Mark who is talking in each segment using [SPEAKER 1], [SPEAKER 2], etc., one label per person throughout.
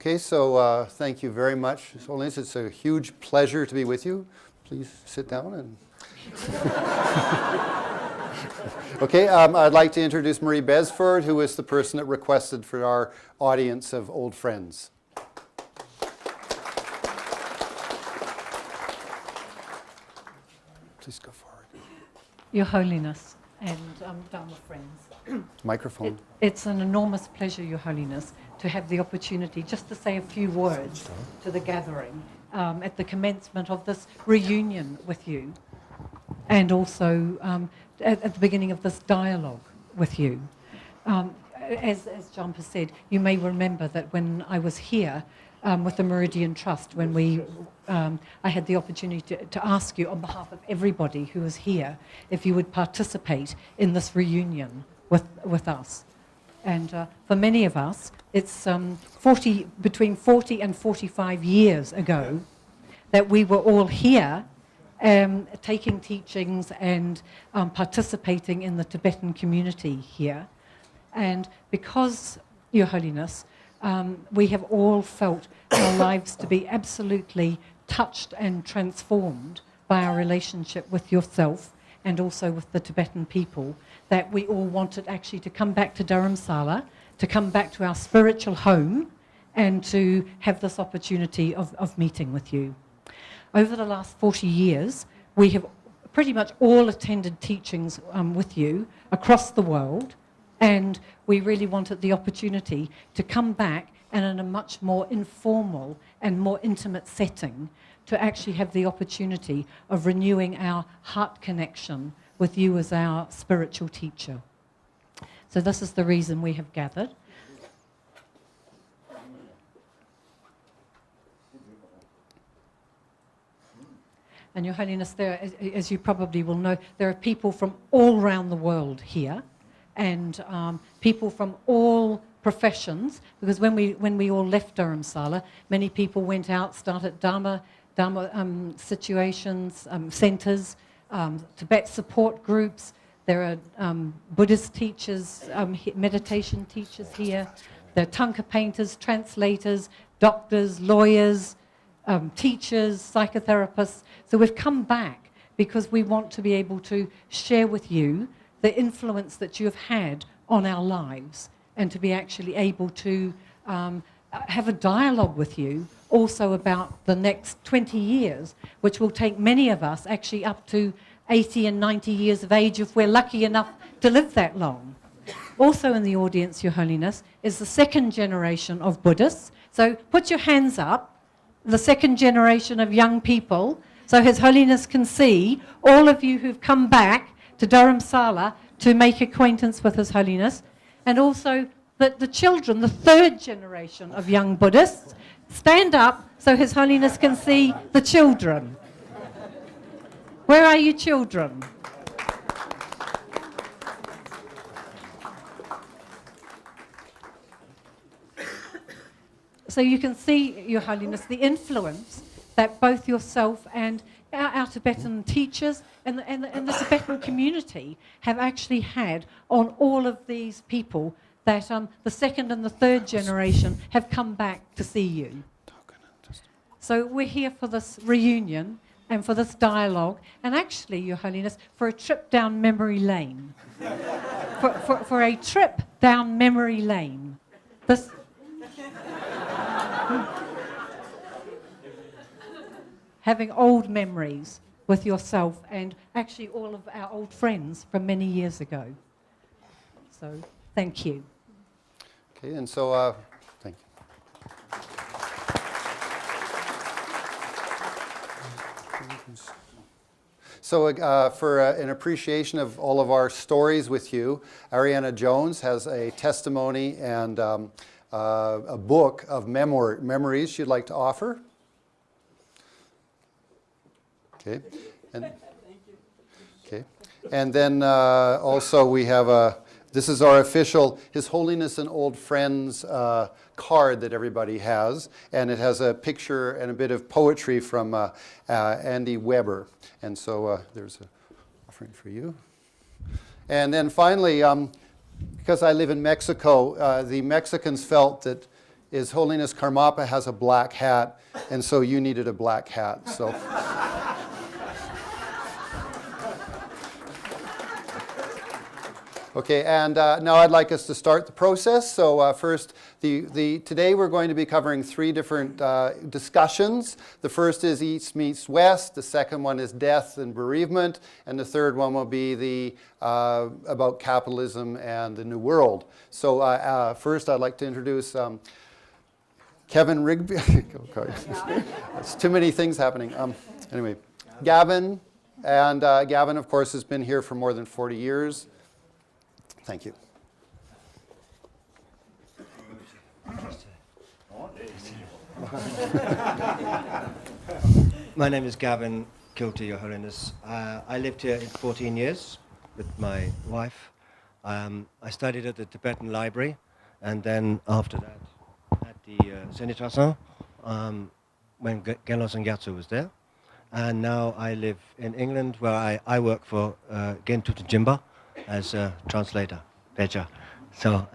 [SPEAKER 1] Okay, so thank you very much, His Holiness. It's a huge pleasure to be with you. Please sit down and... Okay, I'd like to introduce Marie Besford, who is the person that requested for our audience of old friends. Please go forward.
[SPEAKER 2] Your Holiness and Dharma friends.
[SPEAKER 1] Microphone.
[SPEAKER 2] It's an enormous pleasure, Your Holiness, to have the opportunity just to say a few words to the gathering at the commencement of this reunion with you, and also at the beginning of this dialogue with you. As John has said, you may remember that when I was here with the Meridian Trust, when I had the opportunity to ask you on behalf of everybody who was here if you would participate in this reunion with us. And for many of us, it's between 40 and 45 years ago that we were all here taking teachings and participating in the Tibetan community here. And because, Your Holiness, we have all felt our lives to be absolutely touched and transformed by our relationship with yourself and also with the Tibetan people, that we all wanted actually to come back to Dharamsala, to come back to our spiritual home, and to have this opportunity of meeting with you. Over the last 40 years, we have pretty much all attended teachings with you across the world, and we really wanted the opportunity to come back and in a much more informal and more intimate setting to actually have the opportunity of renewing our heart connection with you as our spiritual teacher. So this is the reason we have gathered. And Your Holiness, there, as you probably will know, there are people from all around the world here, and people from all professions, because when we all left Dharamsala, many people went out, started Dharma situations, centres, Tibet support groups. There are Buddhist teachers, meditation teachers here. There are Thangka painters, translators, doctors, lawyers, teachers, psychotherapists. So we've come back because we want to be able to share with you the influence that you have had on our lives, and to be actually able to have a dialogue with you also about the next 20 years, which will take many of us actually up to 80 and 90 years of age if we're lucky enough to live that long. Also in the audience, Your Holiness, is the second generation of Buddhists. So put your hands up, the second generation of young people, so His Holiness can see all of you who've come back to Dharamsala to make acquaintance with His Holiness, and also the children, the third generation of young Buddhists. Stand up so His Holiness can see the children. Where are you children? So you can see, Your Holiness, the influence that both yourself and our Tibetan teachers and the Tibetan community have actually had on all of these people that the second and the third generation have come back to see you. So we're here for this reunion and for this dialogue, and actually, Your Holiness, for a trip down memory lane. for a trip down memory lane. This... having old memories with yourself and actually all of our old friends from many years ago. So, thank you.
[SPEAKER 1] Okay, and so, thank you. So, in appreciation of all of our stories with you, Ariana Jones has a testimony and a book of memories she'd like to offer. Okay, and, okay, and then also we have this is our official His Holiness and Old Friends card that everybody has, and it has a picture and a bit of poetry from Andy Weber, and so there's an offering for you. And then finally, because I live in Mexico, the Mexicans felt that is Holiness Karmapa has a black hat, and so you needed a black hat. So. Okay, and now I'd like us to start the process. So first, today we're going to be covering 3 different discussions. The first is East meets West. The second one is death and bereavement, and the third one will be about capitalism and the New World. So first, I'd like to introduce Kevin Rigby. There's too many things happening. Anyway, Gavin, and Gavin, of course, has been here for more than 40 years. Thank you.
[SPEAKER 3] My name is Gavin Kilty, Your Holiness. I lived here 14 years with my wife. I studied at the Tibetan Library, and then after that at the Zenitasan, when Genlosang Gyatso was there. And now I live in England, where I work for Gentut Jimba as a translator, Peja. So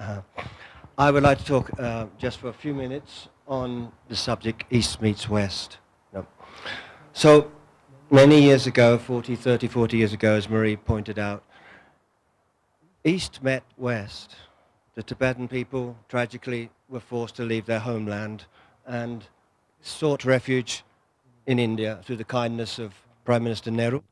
[SPEAKER 3] I would like to talk just for a few minutes on the subject East meets West. No. So many years ago, 40 years ago, as Marie pointed out, East met West. The Tibetan people, tragically, were forced to leave their homeland and sought refuge in India through the kindness of Prime Minister Nehru,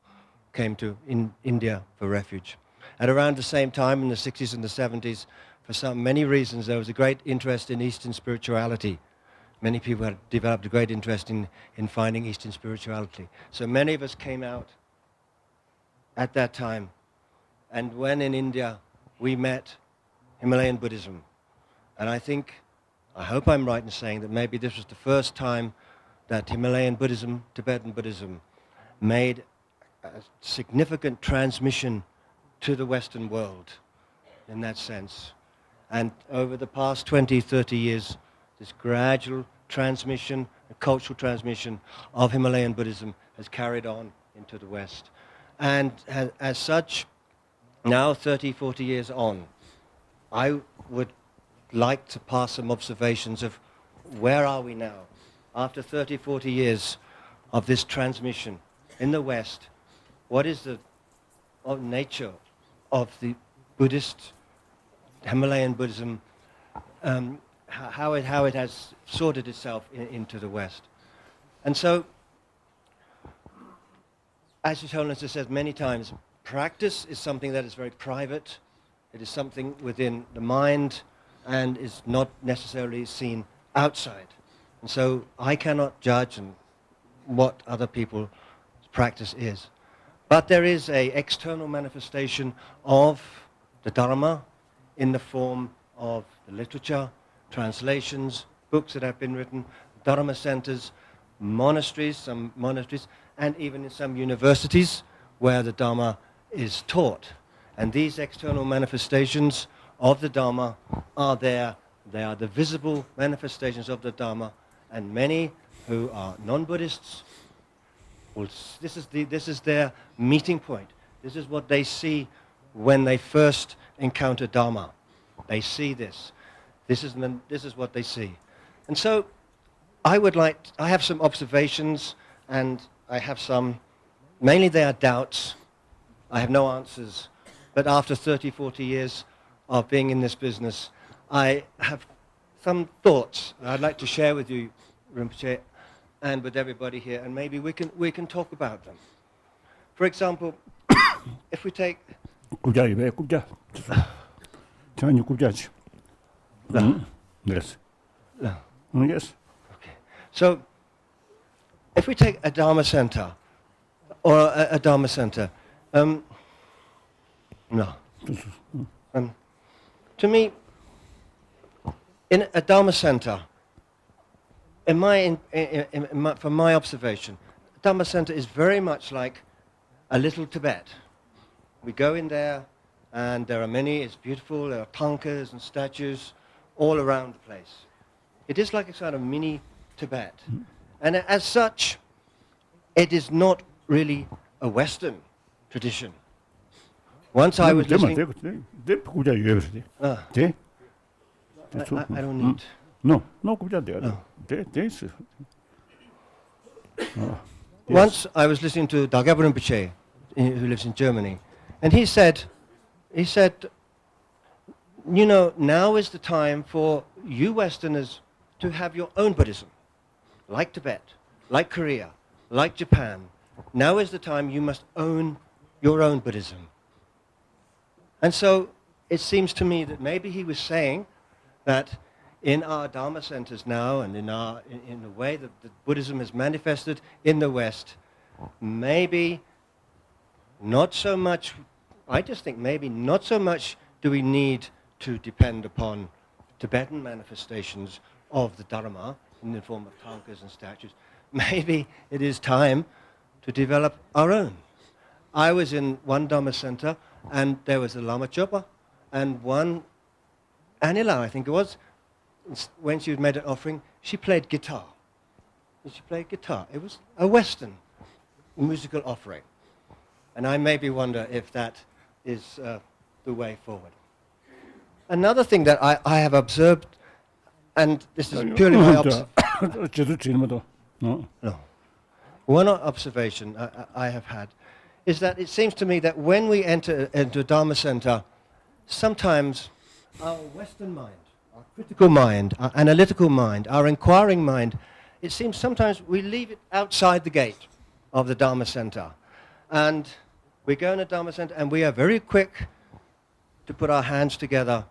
[SPEAKER 3] came to India for refuge. At around the same time, in the 60s and the 70s, for many reasons, there was a great interest in Eastern spirituality. Many people had developed a great interest in finding Eastern spirituality. So many of us came out at that time. And when in India, we met Himalayan Buddhism. And I hope I'm right in saying that maybe this was the first time that Himalayan Buddhism, Tibetan Buddhism, made a significant transmission to the Western world in that sense. And over the past 20, 30 years, this gradual transmission, a cultural transmission of Himalayan Buddhism has carried on into the West. And as such, now 30, 40 years on, I would like to pass some observations of where are we now? After 30, 40 years of this transmission in the West, what is the nature of the Buddhist, Himalayan Buddhism, how it has sorted itself into the West. And so, as His Holiness has said many times, practice is something that is very private. It is something within the mind and is not necessarily seen outside. And so I cannot judge what other people's practice is. But there is an external manifestation of the Dharma in the form of the literature, translations, books that have been written, Dharma centers, monasteries, some monasteries, and even in some universities where the Dharma is taught. And these external manifestations of the Dharma are there. They are the visible manifestations of the Dharma, and many who are non-Buddhists, this is their meeting point. This is what they see when they first encounter Dharma. They see this. This is what they see. And so I have some observations, and I have mainly they are doubts. I have no answers. But after 30, 40 years of being in this business, I have some thoughts I'd like to share with you, Rinpoche, and with everybody here, and maybe we can talk about them. For example, if we take...
[SPEAKER 1] Yes.
[SPEAKER 3] Yes. Okay. So, if we take a Dharma center, or a Dharma center, to me, in a Dharma center, from my observation, Dharma center is very much like a little Tibet. We go in there, and there are many, it's beautiful, there are tankas and statues all around the place. It is like a sort of mini Tibet. And as such, it is not really a Western tradition. Once I was listening... I don't need...
[SPEAKER 4] No, no, there.
[SPEAKER 3] No.
[SPEAKER 4] There is.
[SPEAKER 3] Once I was listening to Dagabra Rinpoche, who lives in Germany, and he said, you know, now is the time for you Westerners to have your own Buddhism, like Tibet, like Korea, like Japan. Now is the time you must own your own Buddhism. And so it seems to me that maybe he was saying that in our Dharma centers now and in the way that Buddhism is manifested in the West, maybe not so much, I just think maybe not so much do we need to depend upon Tibetan manifestations of the Dharma in the form of tankas and statues. Maybe it is time to develop our own. I was in one Dharma center and there was a Lama Chopa and one Anila, I think it was, when she made an offering, she played guitar. She played guitar. It was a Western musical offering. And I maybe wonder if that is the way forward. Another thing that I have observed, and this is purely my observation,
[SPEAKER 4] No.
[SPEAKER 3] one observation I have had, is that it seems to me that when we enter into a Dharma center, sometimes our Western mind, our critical mind, our analytical mind, our inquiring mind, it seems sometimes we leave it outside the gate of the Dharma center. And we go in a Dharma center and we are very quick to put our hands together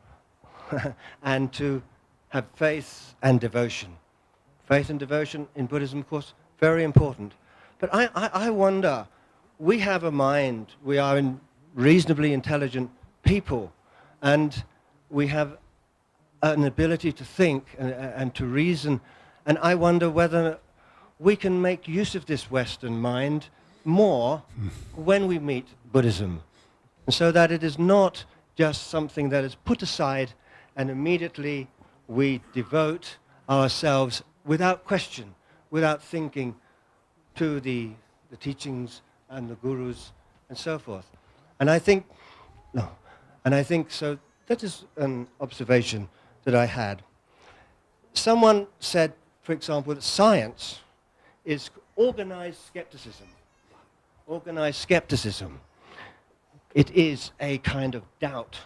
[SPEAKER 3] and to have faith and devotion. Faith and devotion in Buddhism, of course, very important. But I wonder, we have a mind, we are reasonably intelligent people, and we have an ability to think and to reason, and I wonder whether we can make use of this Western mind more when we meet Buddhism, and so that it is not just something that is put aside and immediately we devote ourselves without question, without thinking, to the teachings and the gurus and so forth. And I think, so that is an observation that I had. Someone said, for example, that science is organized skepticism. Organized skepticism. It is a kind of doubt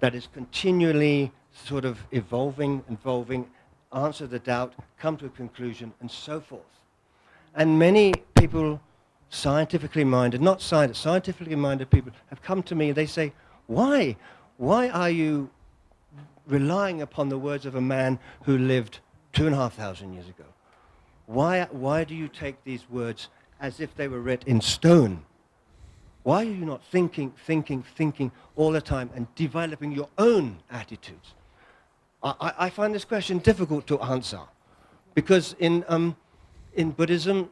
[SPEAKER 3] that is continually sort of evolving, answer the doubt, come to a conclusion, and so forth. And many people, scientifically minded, not scientists, scientifically minded people have come to me and they say, why are you relying upon the words of a man who lived 2,500 years ago? Why do you take these words as if they were writ in stone? Why are you not thinking all the time and developing your own attitudes? I find this question difficult to answer because in Buddhism,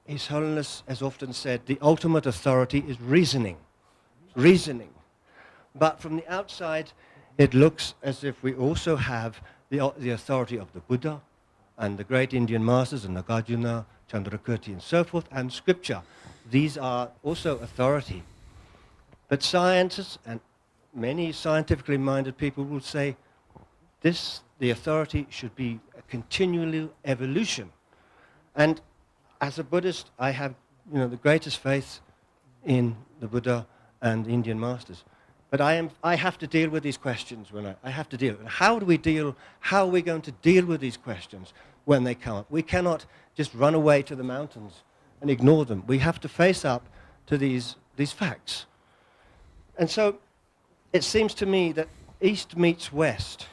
[SPEAKER 3] His Holiness has often said the ultimate authority is reasoning. Reasoning. But from the outside, it looks as if we also have the authority of the Buddha and the great Indian masters and Nagarjuna, Chandrakirti and so forth, and scripture. These are also authority. But scientists and many scientifically minded people will say the authority should be a continual evolution. And as a Buddhist, I have the greatest faith in the Buddha and Indian masters. But I have to deal with these questions I have to deal. And how are we going to deal with these questions when they come up? We cannot just run away to the mountains and ignore them. We have to face up to these facts. And so it seems to me that East meets West.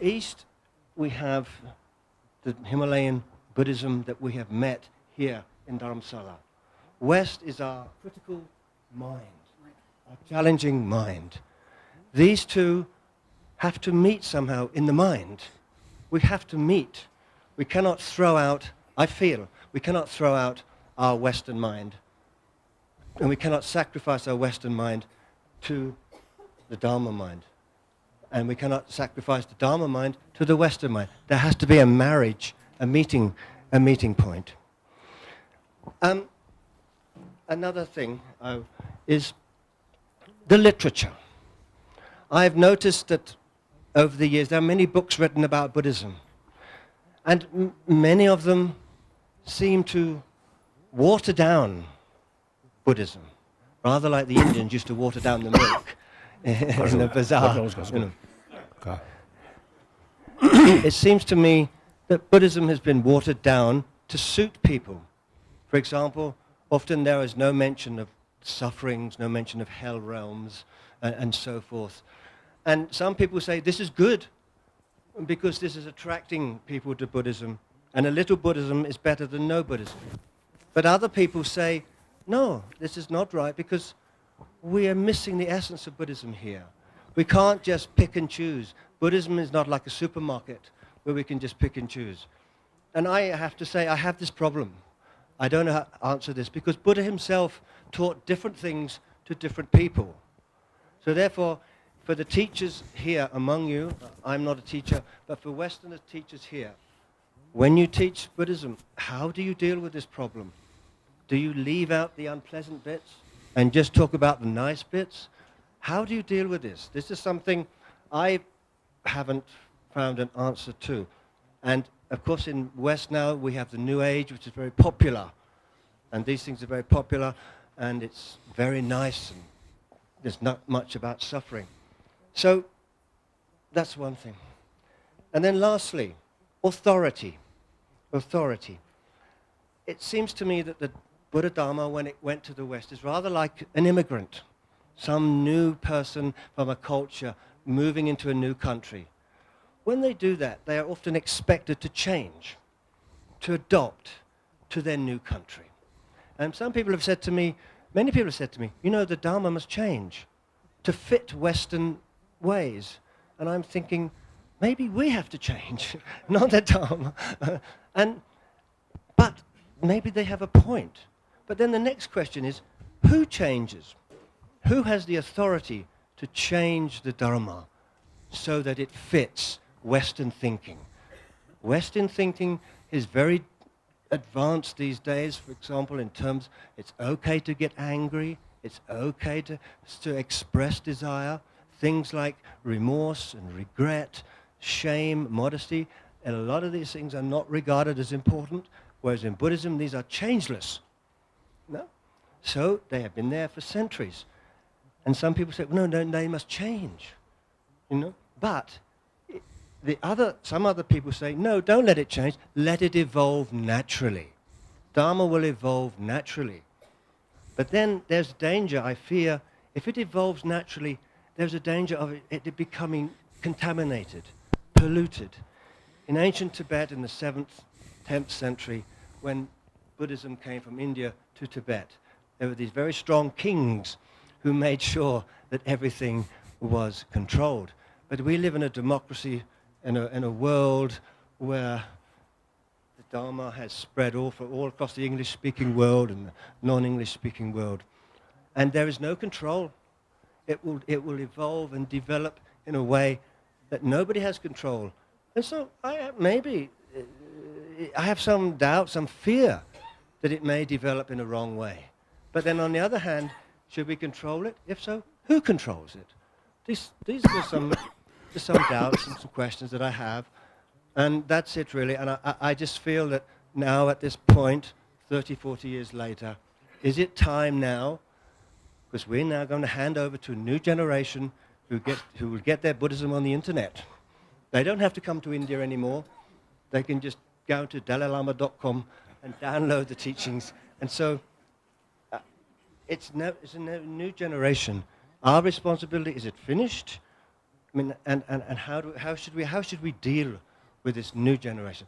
[SPEAKER 3] East, we have the Himalayan Buddhism that we have met here in Dharamsala. West is our critical mind, our challenging mind. These two have to meet somehow in the mind. We have to meet. We cannot throw out, I feel, we cannot throw out our Western mind. And we cannot sacrifice our Western mind to the Dharma mind. And we cannot sacrifice the Dharma mind to the Western mind. There has to be a marriage, a meeting point. Another thing is the literature. I've noticed that over the years, there are many books written about Buddhism. And many of them seem to water down Buddhism, rather like the Indians used to water down the milk in the bazaar. You know. It seems to me that Buddhism has been watered down to suit people. For example, often there is no mention of sufferings, no mention of hell realms, and so forth. And some people say this is good because this is attracting people to Buddhism, and a little Buddhism is better than no Buddhism. But other people say, no, this is not right because we are missing the essence of Buddhism here. We can't just pick and choose. Buddhism is not like a supermarket where we can just pick and choose. And I have to say, I have this problem. I don't know how to answer this because Buddha himself taught different things to different people. So therefore, for the teachers here among you, I'm not a teacher, but for Western teachers here, when you teach Buddhism, how do you deal with this problem? Do you leave out the unpleasant bits and just talk about the nice bits? How do you deal with this? This is something I haven't found an answer to. And of course in West now we have the New Age, which is very popular. And these things are very popular and it's very nice and there's not much about suffering. So that's one thing. And then lastly, authority. Authority. It seems to me that the Buddha Dharma, when it went to the West, is rather like an immigrant, some new person from a culture moving into a new country. When they do that, they are often expected to change, to adopt to their new country. And some people have said to me, many people have said to me, you know, the Dharma must change to fit Western ways. And I'm thinking, maybe we have to change, not the Dharma. But maybe they have a point. But then the next question is, who changes? Who has the authority to change the Dharma so that it fits Western thinking? Western thinking is very advanced these days, for example, in terms it's okay to get angry, it's okay to express desire, things like remorse and regret, shame, modesty, and a lot of these things are not regarded as important, whereas in Buddhism these are changeless. No? So they have been there for centuries. And some people say, no, they must change. You know? But some other people say, no, don't let it change, let it evolve naturally. Dharma will evolve naturally. But then there's danger, I fear, if it evolves naturally, there's a danger of it becoming contaminated, polluted. In ancient Tibet in the 7th, 10th century, when Buddhism came from India to Tibet, there were these very strong kings who made sure that everything was controlled. But we live in a democracy, in a world where the Dharma has spread all across the English-speaking world and the non-English-speaking world. And there is no control. It will evolve and develop in a way that nobody has control. And so I have some doubt, some fear that it may develop in a wrong way. But then on the other hand, should we control it? If so, who controls it? These are some doubts and some questions that I have. And that's it really. And I just feel that now at this point, 30, 40 years later, is it time now? Because we're now going to hand over to a new generation who will get their Buddhism on the internet. They don't have to come to India anymore. They can just go to dalailama.com and download the teachings. And so it's a new generation. Our responsibility, is it finished? I mean, and how should we deal with this new generation?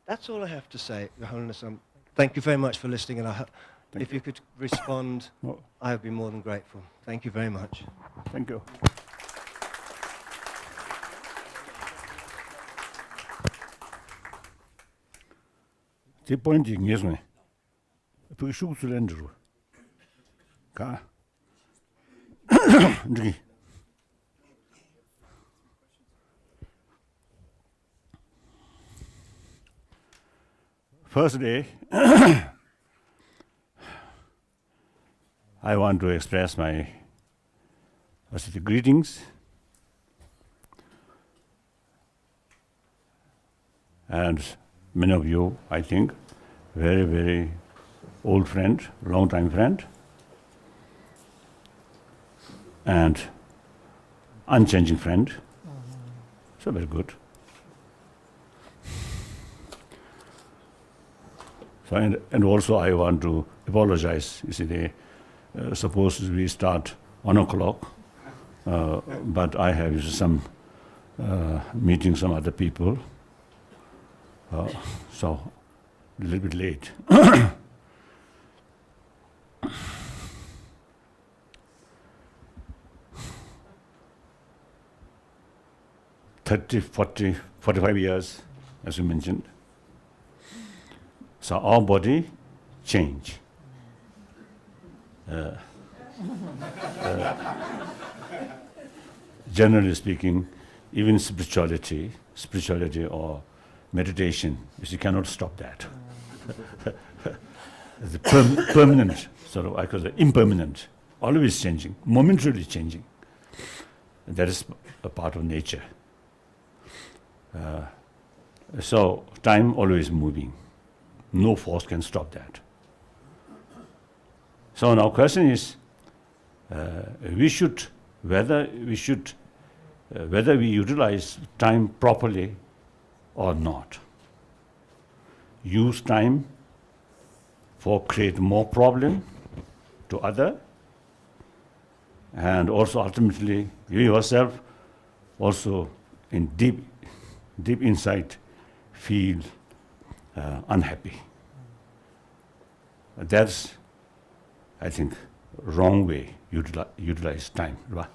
[SPEAKER 3] That's all I have to say, Your Holiness. Thank you very much for listening, and if you could respond, I would be more than grateful. Thank you very much.
[SPEAKER 4] Thank you. The point is, we should surrender. First day, I want to express my greetings And many of you, I think, very, very old friend, long-time friend, and unchanging friend. So very good. So and also I want to apologize. You see, they supposed we start 1 o'clock, but I have some meeting some other people, so a little bit late. 30, 40, 45 years, as you mentioned. So our body change. Generally speaking, even spirituality or meditation, you cannot stop that. The permanent, sort of, I call it impermanent, always changing, momentarily changing. That is a part of nature. So time always moving. No force can stop that. So now question is, whether we utilize time properly or not. Use time for create more problem to other, and also ultimately you yourself also in deep inside feel unhappy. That's, I think, wrong way utilize time. Right?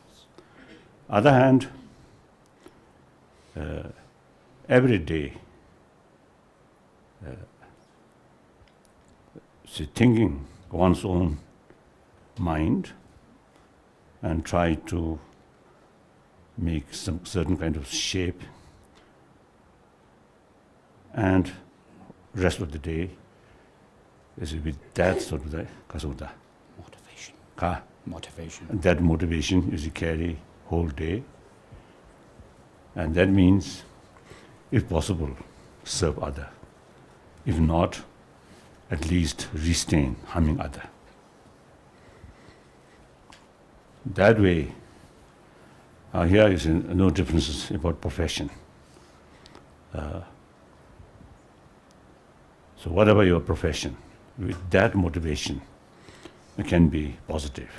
[SPEAKER 4] Other hand, every day, thinking one's own mind and try to make some certain kind of shape, and rest of the day is with that sort of motivation. And that motivation is carry whole day, and that means, if possible, serve other. If not, at least restrain harming other. That way, here is no differences about profession. So whatever your profession, with that motivation, it can be positive.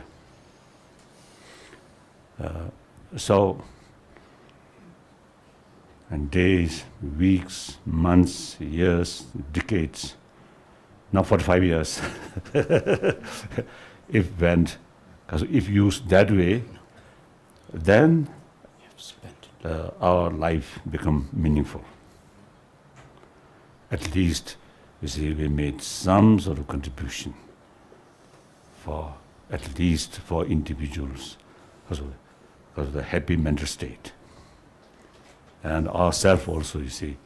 [SPEAKER 4] And days, weeks, months, years, decades, now 45 years, if used that way, then our life become meaningful. At least, you see, we made some sort of contribution at least for individuals, because of the happy mental state. And ourselves also, you see,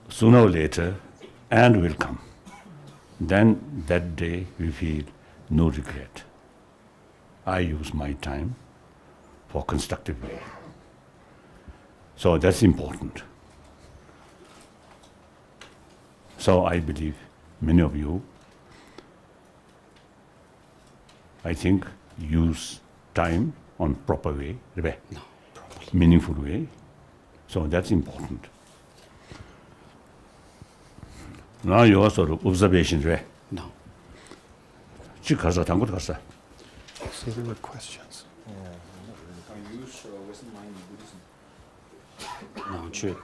[SPEAKER 4] sooner or later, and will come. Then that day we feel no regret. I use my time for constructive way. So that's important. So I believe many of you, I think, use time on proper way, meaningful way. So that's important. Now your sort of observations, right?
[SPEAKER 1] No. See, there were questions.
[SPEAKER 5] Can you use Western mind in Buddhism?
[SPEAKER 6] 낭주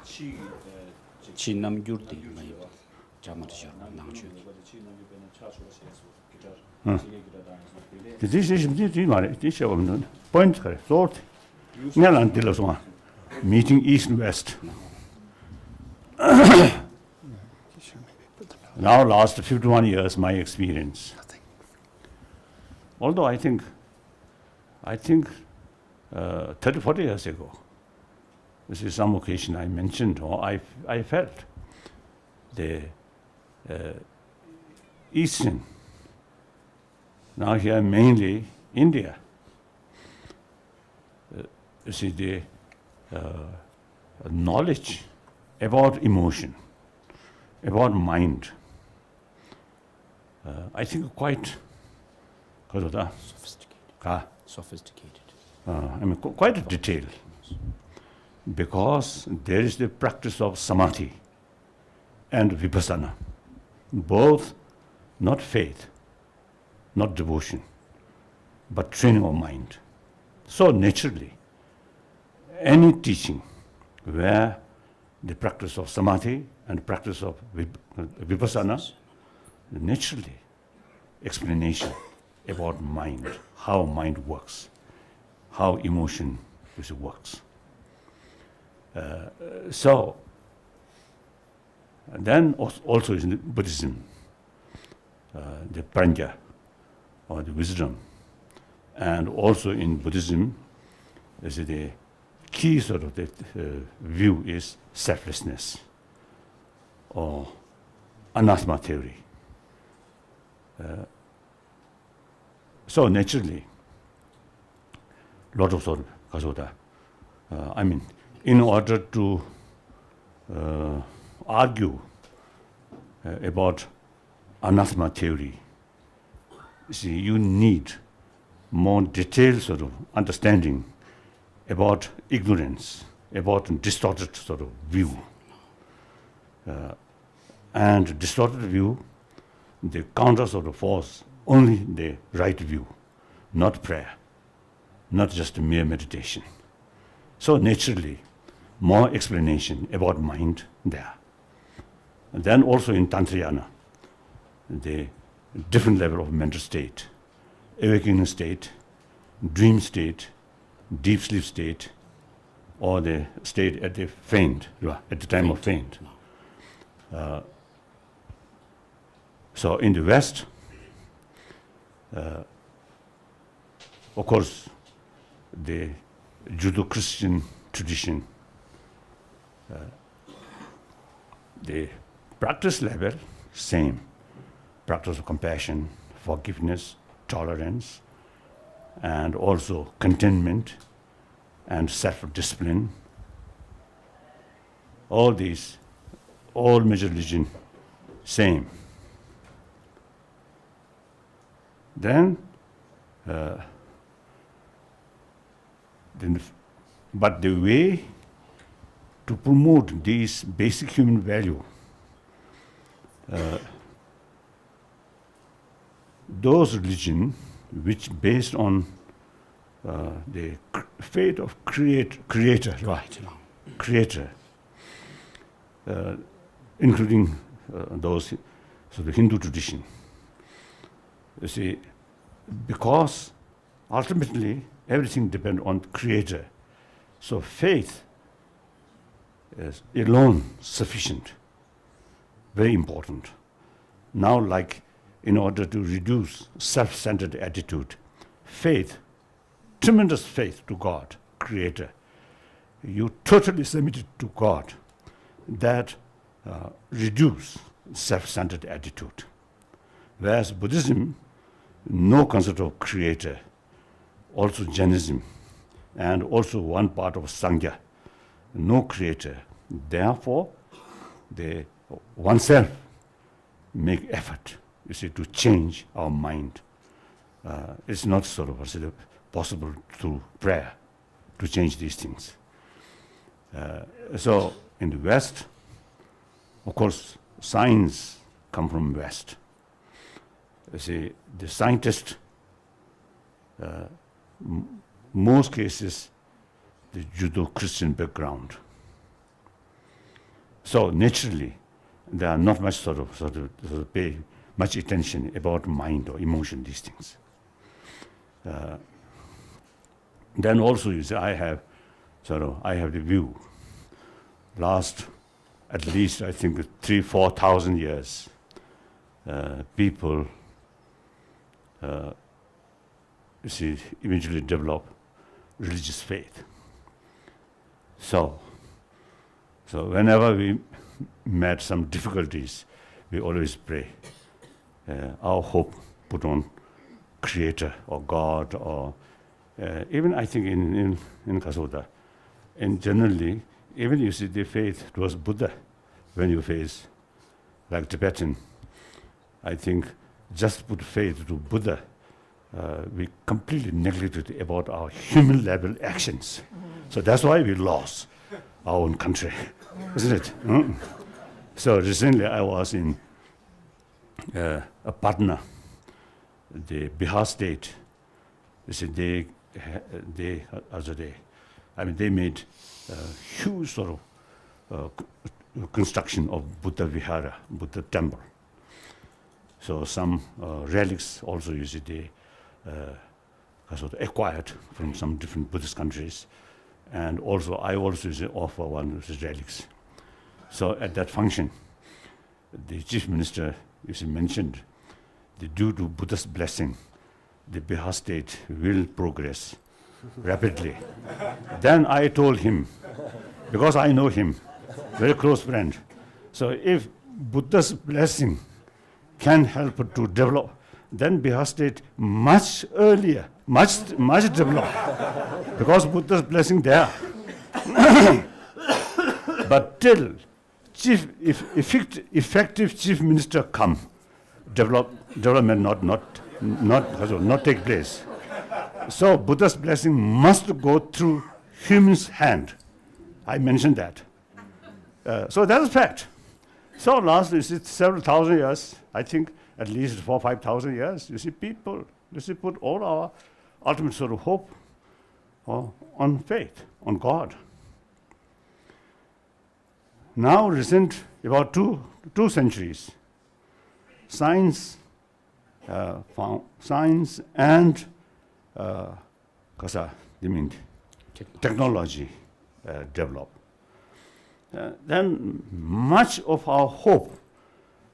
[SPEAKER 6] 진남 율디 뭐 자마르죠 낭주
[SPEAKER 4] This is one point. Sort. Meeting east and west. Now, last 51 years, my experience. Although I think 30, 40 years ago, this is some occasion I mentioned, or I felt the Eastern, now here mainly India, you see the knowledge about emotion, about mind. I think quite
[SPEAKER 6] Sophisticated.
[SPEAKER 4] quite detailed, because there is the practice of samadhi and vipassana, both not faith, not devotion, but training of mind. So naturally, any teaching where the practice of samadhi and practice of vipassana, naturally explanation about mind, how mind works, how emotion works. So then also in Buddhism, the prajna, or the wisdom, and also in Buddhism, the key sort of the view is selflessness, or anathema theory. So naturally, lot of sort of kasoda. I mean, in order to argue about anathema theory, see, you need more detailed sort of understanding about ignorance, about distorted sort of view. And distorted view, the counter sort of force only the right view, not prayer, not just mere meditation. So naturally, more explanation about mind there. And then also in Tantrayana, the different level of mental state, awakening state, dream state, deep sleep state, or the state at the faint, at the time of faint. So in the West, of course, the Judeo-Christian tradition, the practice level, same. Practice of compassion, forgiveness, tolerance, and also contentment and self-discipline. All these, all major religion, same. Then, but the way to promote these basic human value, those religion which based on the faith of creator, including those so the Hindu tradition. You see, because ultimately everything depends on creator, so faith is alone sufficient, very important. Now, like in order to reduce self-centered attitude, faith, tremendous faith to God, creator, you totally submit it to God, that reduce self-centered attitude. Whereas Buddhism, no concept of creator, also Jainism, and also one part of Sangha, no creator. Therefore, the oneself make effort, you see, to change our mind. It's not sort of possible through prayer to change these things. So in the West, of course, science come from West. You see, the scientist, most cases, the Judeo-Christian background. So naturally, they are not much sort of pay much attention about mind or emotion, these things. Then also, you see, I have the view. Last, at least, I think 3,000–4,000 years, people, you see, eventually develop religious faith. So whenever we met some difficulties, we always pray. Our hope put on Creator or God, or even I think in Kasoda, and generally even you see the faith towards Buddha, when you face, like Tibetan, I think just put faith to Buddha, we completely neglected about our human level actions. So that's why we lost our own country, isn't it? So recently I was in a partner, the Bihar state. You see, they made huge sort of construction of Buddha Vihara, Buddha temple. So some relics also, you see, they sort of acquired from some different Buddhist countries. And also, I also you see, offer one of these relics. So at that function, the chief minister, you see, mentioned that due to Buddha's blessing, the Bihar state will progress rapidly. Then I told him, because I know him, very close friend. So if Buddha's blessing can help to develop, then Bihar state much earlier, much developed, because Buddha's blessing there. But till effective chief minister come, development not take place. So Buddha's blessing must go through human's hand. I mentioned that. So that is fact. So last, you see, several thousand years, I think at least 4,000 or 5,000 years, you see, people, you see, put all our ultimate sort of hope on faith, on God. Now recent, about two centuries, science and technology develop. Then much of our hope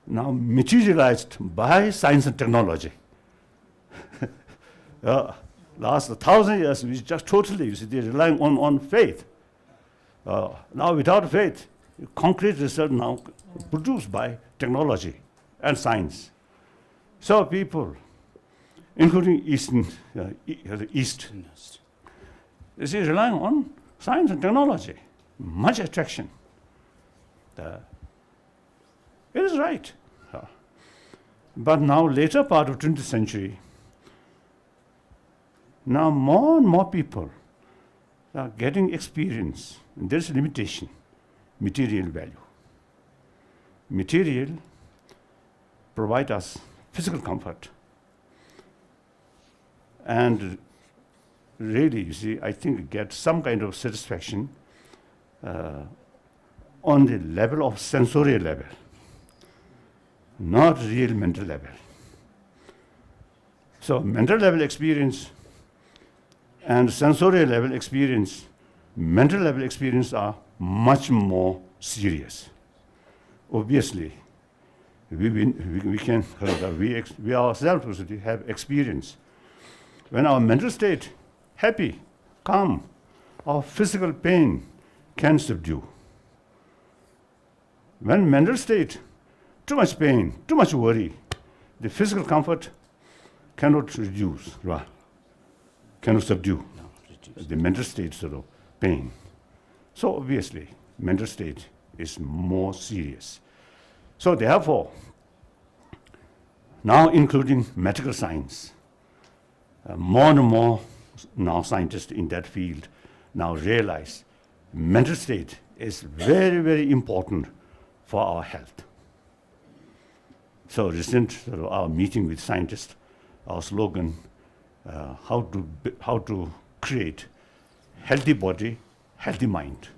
[SPEAKER 4] now materialized by science and technology. Last 1,000 years, we just totally, you see, they're relying on faith. Now without faith, concrete result now produced by technology and science. So people, including East, you see, relying on science and technology, much attraction. It is right. But now later part of 20th century, now more and more people are getting experience. And there is a limitation, material value. Material provide us physical comfort. And really, you see, I think get some kind of satisfaction on the level of sensorial level, not real mental level. So mental level experience and sensorial level experience, mental level experience are much more serious. Obviously, we ourselves have experience. When our mental state happy, calm, our physical pain can subdue. When mental state, too much pain, too much worry, the physical comfort cannot reduce, cannot subdue the mental state sort of pain. So obviously, mental state is more serious. So therefore, now including medical science, more and more now scientists in that field now realize mental state is very, very important for our health. So recent our meeting with scientists, our slogan, how to create healthy body, healthy mind.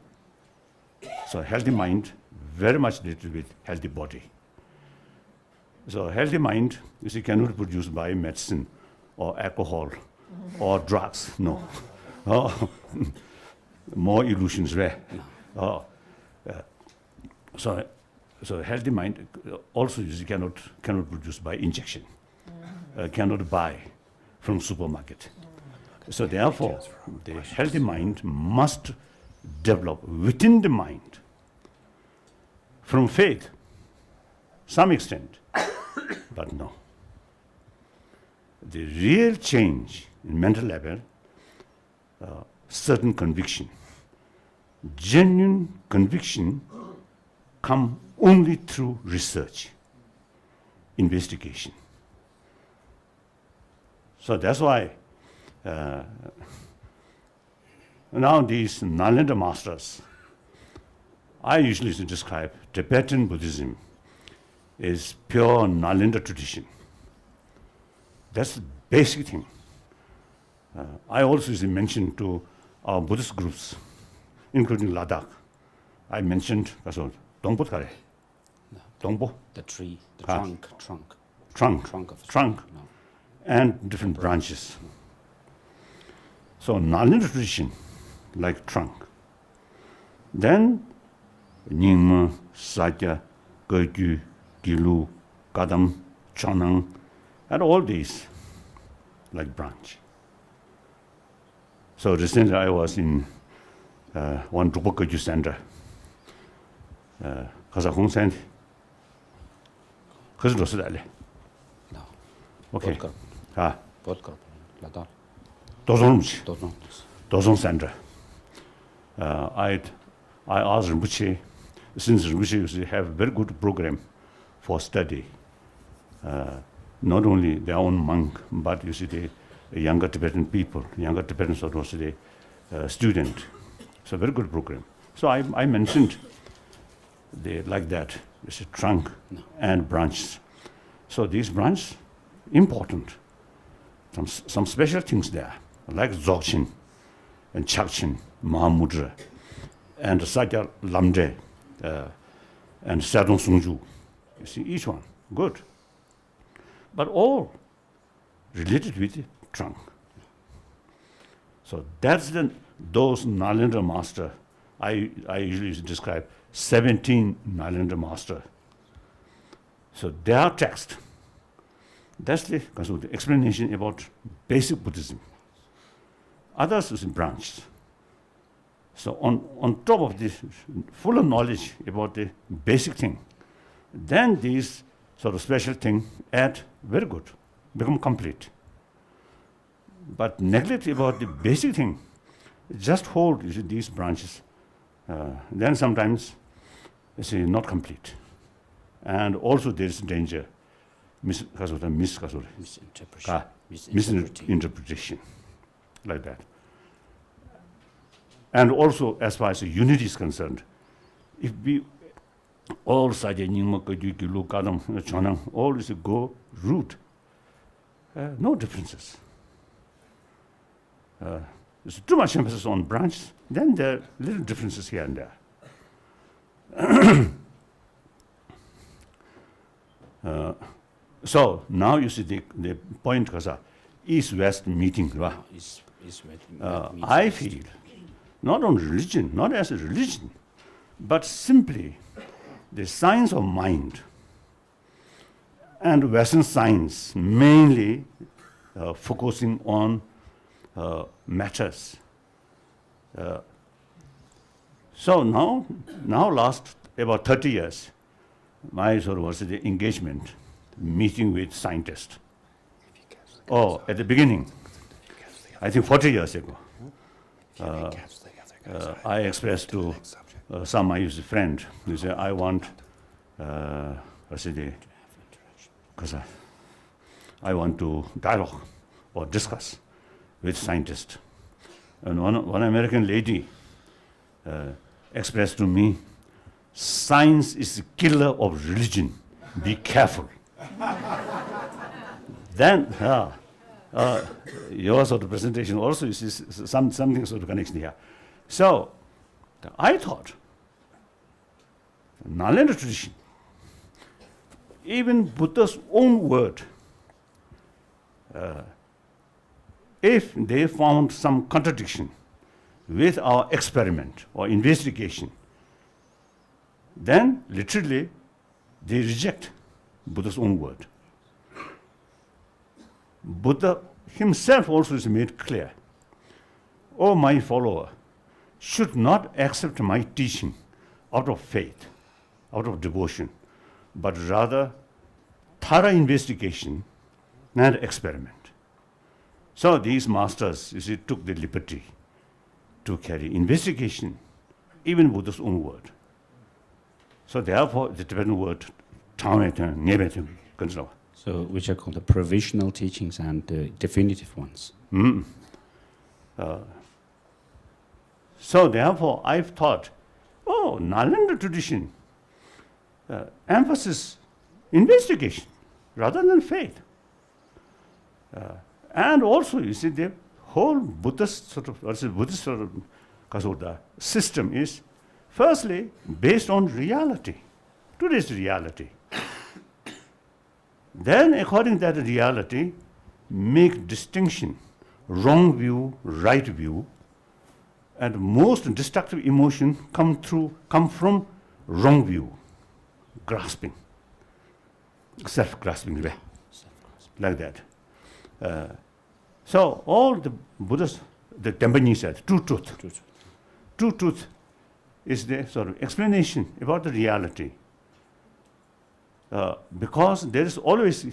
[SPEAKER 4] So healthy mind very much related with healthy body. So healthy mind, you see, cannot be produced by medicine or alcohol or drugs, no. More illusions there. So healthy mind also you see, cannot produce by injection, cannot buy from supermarket. So therefore, the healthy mind must develop within the mind from faith, some extent, but no. The real change in mental level, certain conviction, genuine conviction come only through research, investigation. So that's why now these Nalanda masters, I usually describe Tibetan Buddhism is pure Nalanda tradition. That's the basic thing. I also mentioned to our Buddhist groups, including Ladakh. I mentioned Dongpo Kare. Dongpo.
[SPEAKER 6] The tree, the
[SPEAKER 4] Ah.
[SPEAKER 6] trunk.
[SPEAKER 4] Trunk
[SPEAKER 6] of a
[SPEAKER 4] trunk,
[SPEAKER 6] tree, no.
[SPEAKER 4] and different branches. So Nalanda tradition, like trunk. Then Nyingma, Satya, Gergyu, Gilu, Kadam, Chonang, and all these like branch. So recently I was in one Drupal Gergyu center. Kasa Hong San.
[SPEAKER 6] No.
[SPEAKER 4] Okay.
[SPEAKER 6] Bodhkar.
[SPEAKER 4] Ah,
[SPEAKER 6] Bodhkar. Ladakh.
[SPEAKER 4] Dozongchi.
[SPEAKER 6] Dozong.
[SPEAKER 4] Dozong Center. I asked Rinpoche, since Rinpoche have a very good program for study, not only their own monk, but you see the younger Tibetan people, younger Tibetans are also the student. It's a very good program. So I mentioned they like that. It's a trunk and branches. So these branches, important. Some special things there, like Dzogchen and Chakchen, Mahamudra, and Sakya Lamde, and Sadong Sungju. You see, each one, good. But all related with the trunk. So that's those Nalanda master. I usually describe 17 Nalanda master. So their text, that's the explanation about basic Buddhism. Others is branches. So on top of this full knowledge about the basic thing, then these sort of special thing add very good, become complete. But neglect about the basic thing, just hold these branches, then sometimes it's not complete. And also there is danger, misinterpretation, like that. And also, as far as unity is concerned, if we all all is go root, no differences. There's too much emphasis on branch, then there are little differences here and there. So now you see the point, East-West meeting. I feel not on religion, not as a religion, but simply the science of mind and Western science mainly focusing on matters. So now last about 30 years, my sort of was the engagement, meeting with scientists. Oh, at the beginning, I think 40 years ago, I expressed to some my friend, who said, I want, I want to dialogue or discuss with scientists. And one American lady expressed to me, science is the killer of religion. Be careful. Then, your sort of presentation also is something sort of connection here. So, I thought, Nalanda tradition, even Buddha's own word, if they found some contradiction with our experiment or investigation, then literally they reject Buddha's own word. Buddha himself also is made clear, "O my follower, should not accept my teaching out of faith, out of devotion, but rather thorough investigation and experiment." So these masters, you see, took the liberty to carry investigation even Buddha's own word. So therefore, the Tibetan word,
[SPEAKER 6] So which are called the provisional teachings and the definitive ones.
[SPEAKER 4] So therefore, I've thought, oh, Nalanda tradition, emphasis investigation rather than faith. And also, you see, the whole Buddhist sort of, Buddhist sort of Kasoda system is firstly based on reality, today's reality. Then, according to that reality, make distinction, wrong view, right view, and most destructive emotion come from wrong view, grasping, self-grasping, like that. So all the Buddhists, the Tenpenyi said, true truth. True truth is the sort of explanation about the reality. Because there is always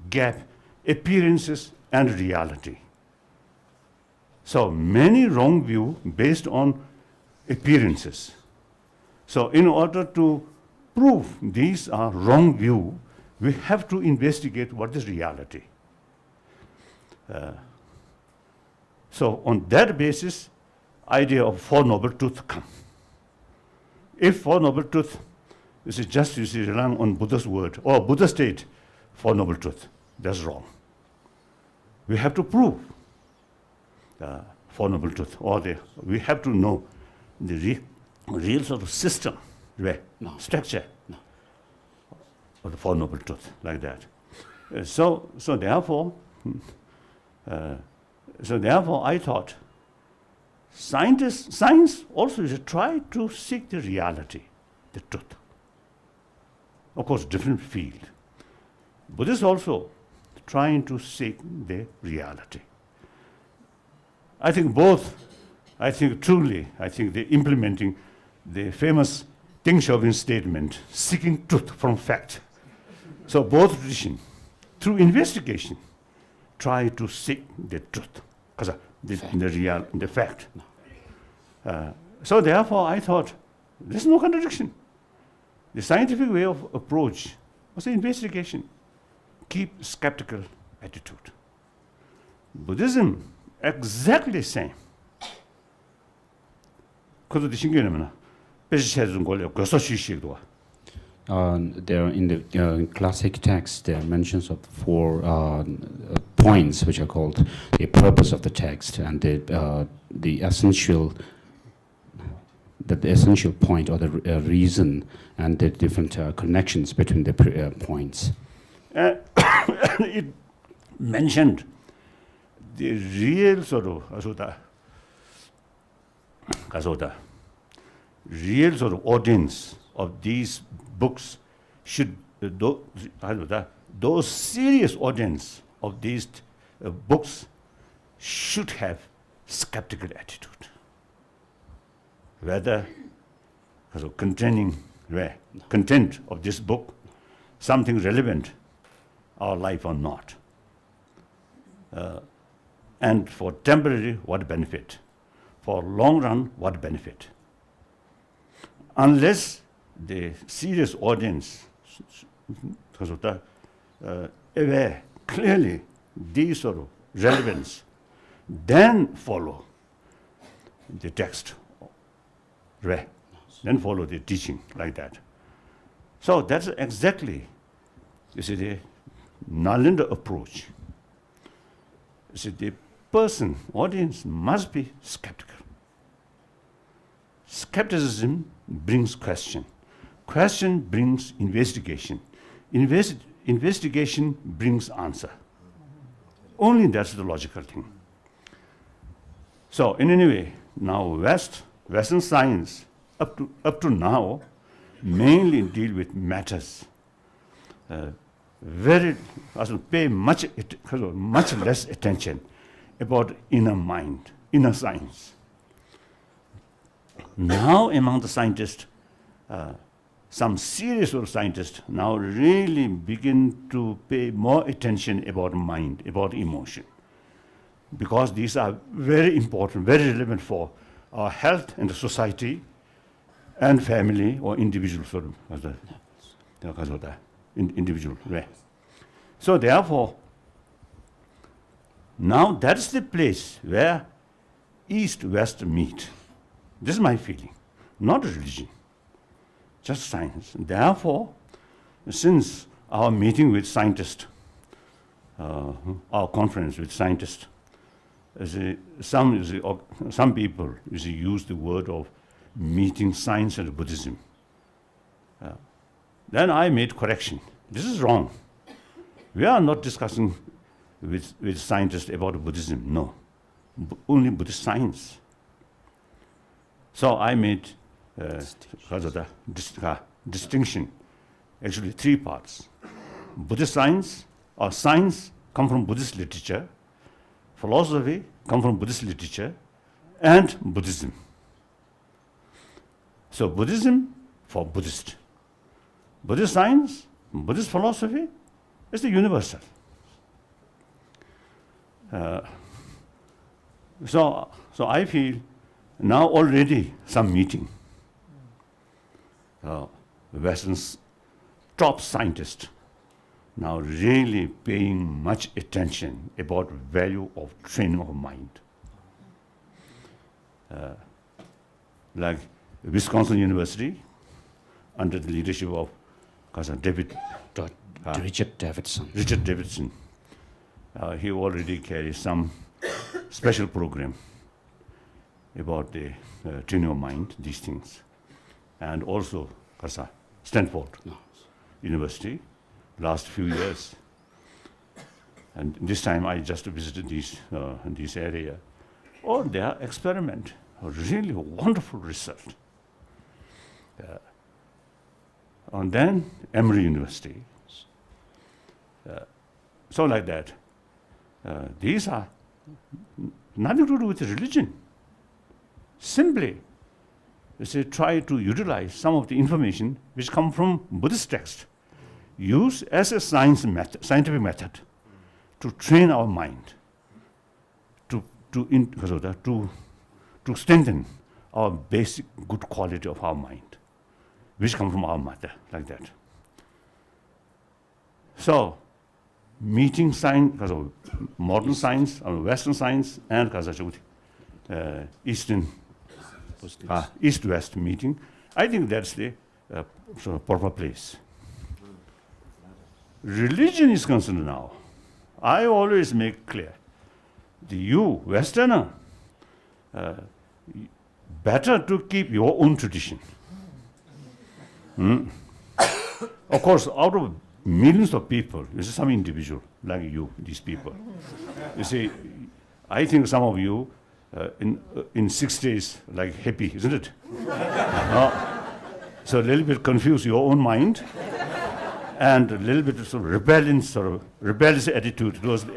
[SPEAKER 4] gap, appearances and reality. So many wrong view based on appearances. So in order to prove these are wrong view, we have to investigate what is reality. So on that basis, idea of Four Noble Truths come. If Four Noble Truths is just relying on Buddha's word or Buddha state Four Noble Truths, that's wrong. We have to prove Four Noble Truths, or we have to know the real sort of system, structure of the Four Noble Truths, like that. So therefore, I thought science also should try to seek the reality, the truth. Of course, different field. Buddhists also trying to seek the reality. I think both, truly, they're implementing the famous Deng Xiaoping statement, seeking truth from fact. So both traditions, through investigation, try to seek the truth, the fact. So therefore, I thought, there's no contradiction. The scientific way of approach was investigation. Keep skeptical attitude. Buddhism, exactly same.
[SPEAKER 6] There in the classic text, there are mentions of 4 points, which are called the purpose of the text and the essential point or the reason and the different connections between the points.
[SPEAKER 4] It mentioned the real sort of real sort of audience of these books should those serious audience of these books should have skeptical attitude, whether containing content of this book something relevant our life or not, and for temporary what benefit, for long run what benefit. Unless the serious audience aware clearly these sort of relevance, then follow the text, then follow the teaching, like that. So that's exactly, you see, the Nalanda approach. You see, the person, audience must be skeptical. Skepticism brings question. Question brings investigation. Investigation brings answer. Only that's the logical thing. So in any way, now Western science up to now mainly deal with matters. Pay much less attention about inner mind, inner science. Now among the scientists, some serious scientists now really begin to pay more attention about mind, about emotion, because these are very important, very relevant for our health and the society, and family or individual sort of as a individual way. So therefore, now that's the place where East-West meet. This is my feeling, not religion, just science. Therefore, since our meeting with scientists, our conference with scientists, some people use the word of meeting science and Buddhism. Then I made correction. This is wrong. We are not discussing with scientists about Buddhism, no. Only Buddhist science. So I made distinction, actually 3 parts. Buddhist science, or science come from Buddhist literature, philosophy come from Buddhist literature, and Buddhism. So Buddhism for Buddhist. Buddhist science, Buddhist philosophy is the universal. So I feel now already some meeting. Western's top scientists now really paying much attention about value of training of mind. Like Wisconsin University, under the leadership of
[SPEAKER 6] Richard Davidson.
[SPEAKER 4] Richard Davidson. He already carries some special program about the training of mind, these things. And also Stanford University, last few years. And this time I just visited this area. Oh, their experiment, really wonderful result. And then Emory University. So like that. These are nothing to do with religion. Simply, try to utilize some of the information which come from Buddhist text, use as a scientific method to train our mind, to strengthen our basic good quality of our mind, which come from our mother, like that. So, meeting science, because of modern science, Western science, and East-West meeting, I think that's the proper place. Religion is concerned now. I always make clear, you, Westerner, better to keep your own tradition. Of course, out of millions of people, this is some individual like you, these people. You see, I think some of you in 6 days like happy, isn't it? So a little bit confuse your own mind, and a little bit of rebellious attitude towards the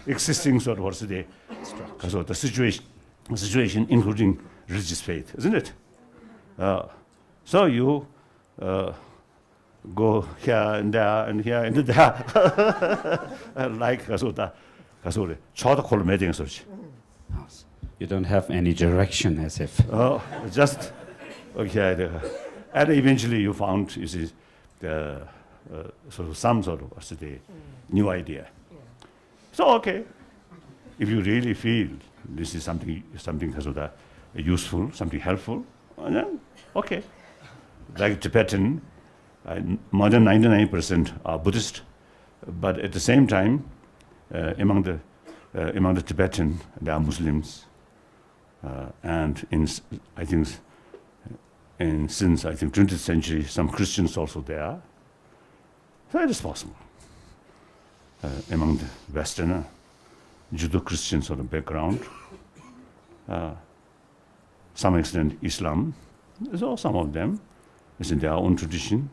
[SPEAKER 4] existing the situation, including religious faith, isn't it? So you go here and there and here and there, like
[SPEAKER 6] You don't have any direction, as if.
[SPEAKER 4] Just okay, and eventually you found some sort of the new idea. So okay, if you really feel this is something useful, something helpful, then okay. Like Tibetan, more than 99% are Buddhist, but at the same time, among the Tibetan, there are Muslims, and since 20th century, some Christians also there. So it is possible. Among the Westerner, Judeo-Christian sort of background, some extent Islam, so some of them is in their own tradition,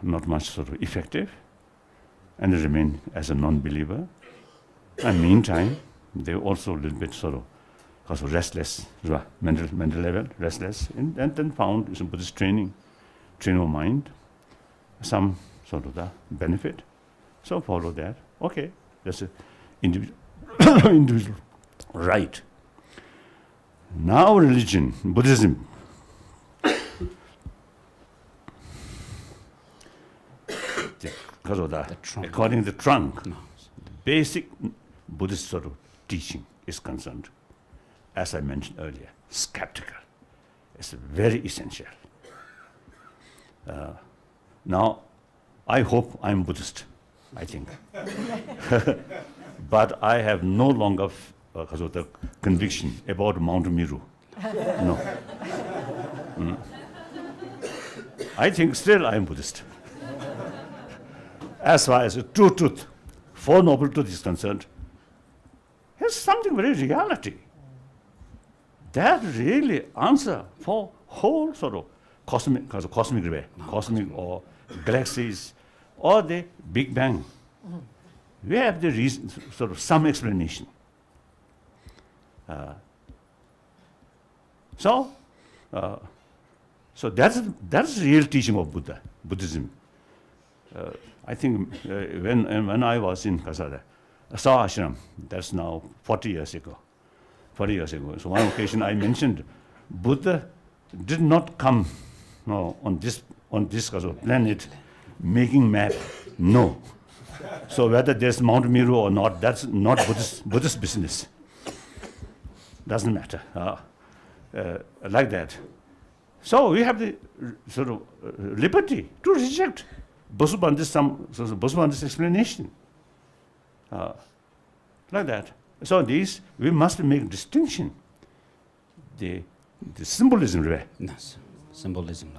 [SPEAKER 4] not much sort of effective, and they remain as a non-believer. And meantime, they also a little bit restless, mental level, restless, and then found some Buddhist training of mind, some sort of the benefit. So follow that. Okay, that's an individual right. Now religion, Buddhism, because of
[SPEAKER 6] The trunk.
[SPEAKER 4] according to the trunk,
[SPEAKER 6] No.
[SPEAKER 4] the basic Buddhist sort of teaching is concerned, as I mentioned earlier, skeptical. It's very essential. Now, I hope I'm Buddhist, I think. But I have no longer because of the conviction about Mount Meru. No. I think still I am Buddhist. As far as the true truth, Four Noble Truth is concerned, it's something very reality. That really answer for whole sort of cosmic way, cosmic or galaxies, or the Big Bang. We have the reason, sort of some explanation. So that's the real teaching of Buddhism. I think when I was in Kasada, Asa Ashram, that's now 40 years ago. 40 years ago. So one occasion I mentioned, Buddha did not come on this planet making map. No. So whether there's Mount Meru or not, that's not Buddhist business. Doesn't matter. Like that. So we have the sort of liberty to reject Vasubandh's explanation. Like that. So these, we must make distinction. The symbolism, right?
[SPEAKER 6] Yes. Symbolism.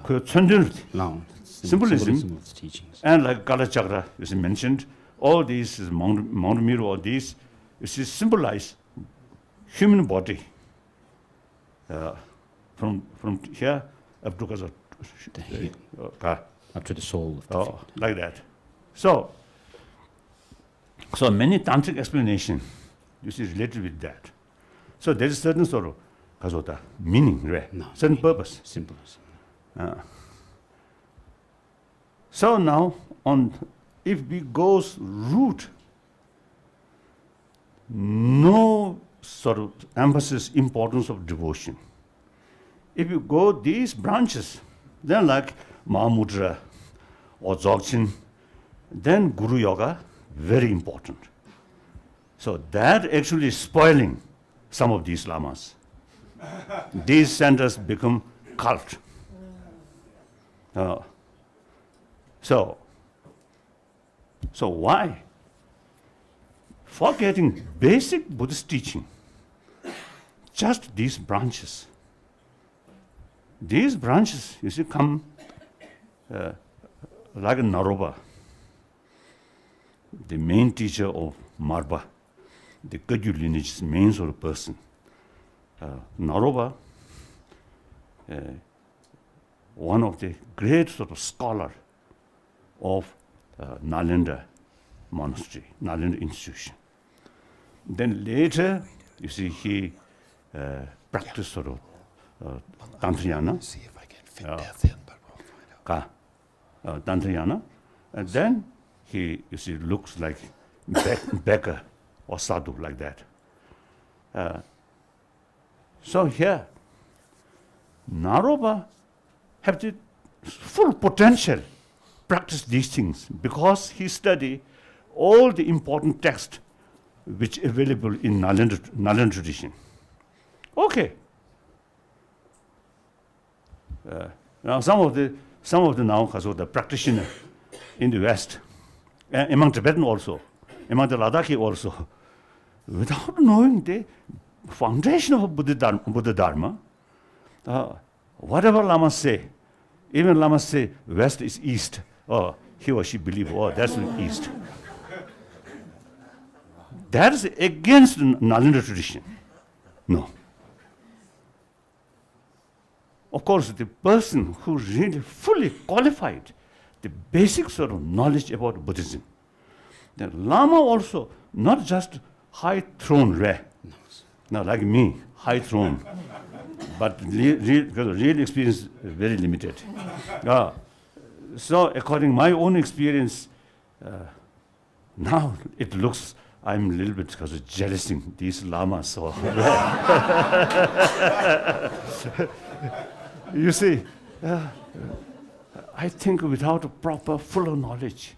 [SPEAKER 4] No. Symbolism
[SPEAKER 6] of the teachings.
[SPEAKER 4] And like Kala Chakra, is mentioned, all these is Mount Meru, all these, you see, symbolize human body. From here up to
[SPEAKER 6] Up to the soul of the feet.
[SPEAKER 4] like that. So many tantric explanation, you see, related with that. So there is certain sort of kasota meaning, right?
[SPEAKER 6] No,
[SPEAKER 4] Certain purpose.
[SPEAKER 6] Symbolism.
[SPEAKER 4] So now, if we goes root, no sort of emphasis, importance of devotion. If you go these branches, then like Mahamudra or Dzogchen, then Guru Yoga, very important. So that actually is spoiling some of these lamas. These centers become cult. So why? Forgetting basic Buddhist teaching, just these branches. These branches, you see, come like a Naropa, the main teacher of Marba, the Kagyu lineage's main sort of person. Naropa, one of the great sort of scholar of Nalanda monastery, Nalanda institution. Then later, you see, he practiced sort of Tantrayana.
[SPEAKER 1] See if I can fit that in, but we'll find out.
[SPEAKER 4] Tantrayana, and then he, you see, looks like beggar or sadhu, like that. So here, Naropa have the full potential practice these things because he studied all the important texts which available in Nalanda tradition. Okay. Now some of the now the practitioner in the West, among Tibetan also, among the Ladakhi also, without knowing the foundation of Buddha Dharma, whatever lamas say, even lamas say West is East, or he or she believe, oh, that's the East. That is against the Nalanda tradition. No. Of course, the person who really fully qualified the basic sort of knowledge about Buddhism. The Lama also, not just high throne rare, now like me, high throne, but real experience very limited. So according to my own experience, now it looks I'm a little bit jealous these lamas. So you see, I think without a proper full knowledge,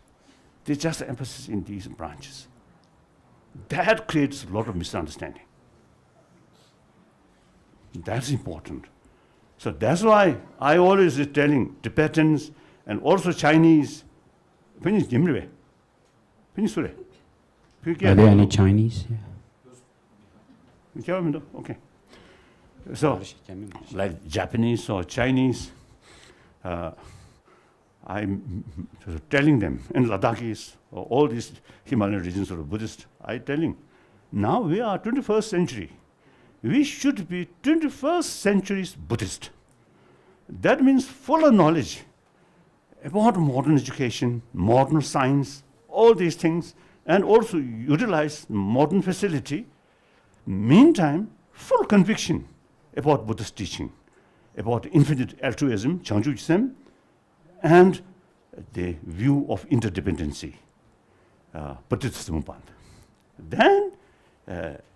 [SPEAKER 4] They just emphasis in these branches. That creates a lot of misunderstanding. That's important. So that's why I always is telling Tibetans and also Chinese, finish Jimriwe. Finish Sure.
[SPEAKER 6] Are there any Chinese? Yeah.
[SPEAKER 4] Okay. So, like Japanese or Chinese, I'm sort of telling them, and Ladakhis, or all these Himalayan regions of Buddhist, I'm telling, now we are 21st century. We should be 21st century's Buddhist. That means fuller knowledge about modern education, modern science, all these things, and also utilize modern facility. Meantime, full conviction about Buddhist teaching, about infinite altruism, Changjujism, and the view of interdependency, Patitsamuppannha. Then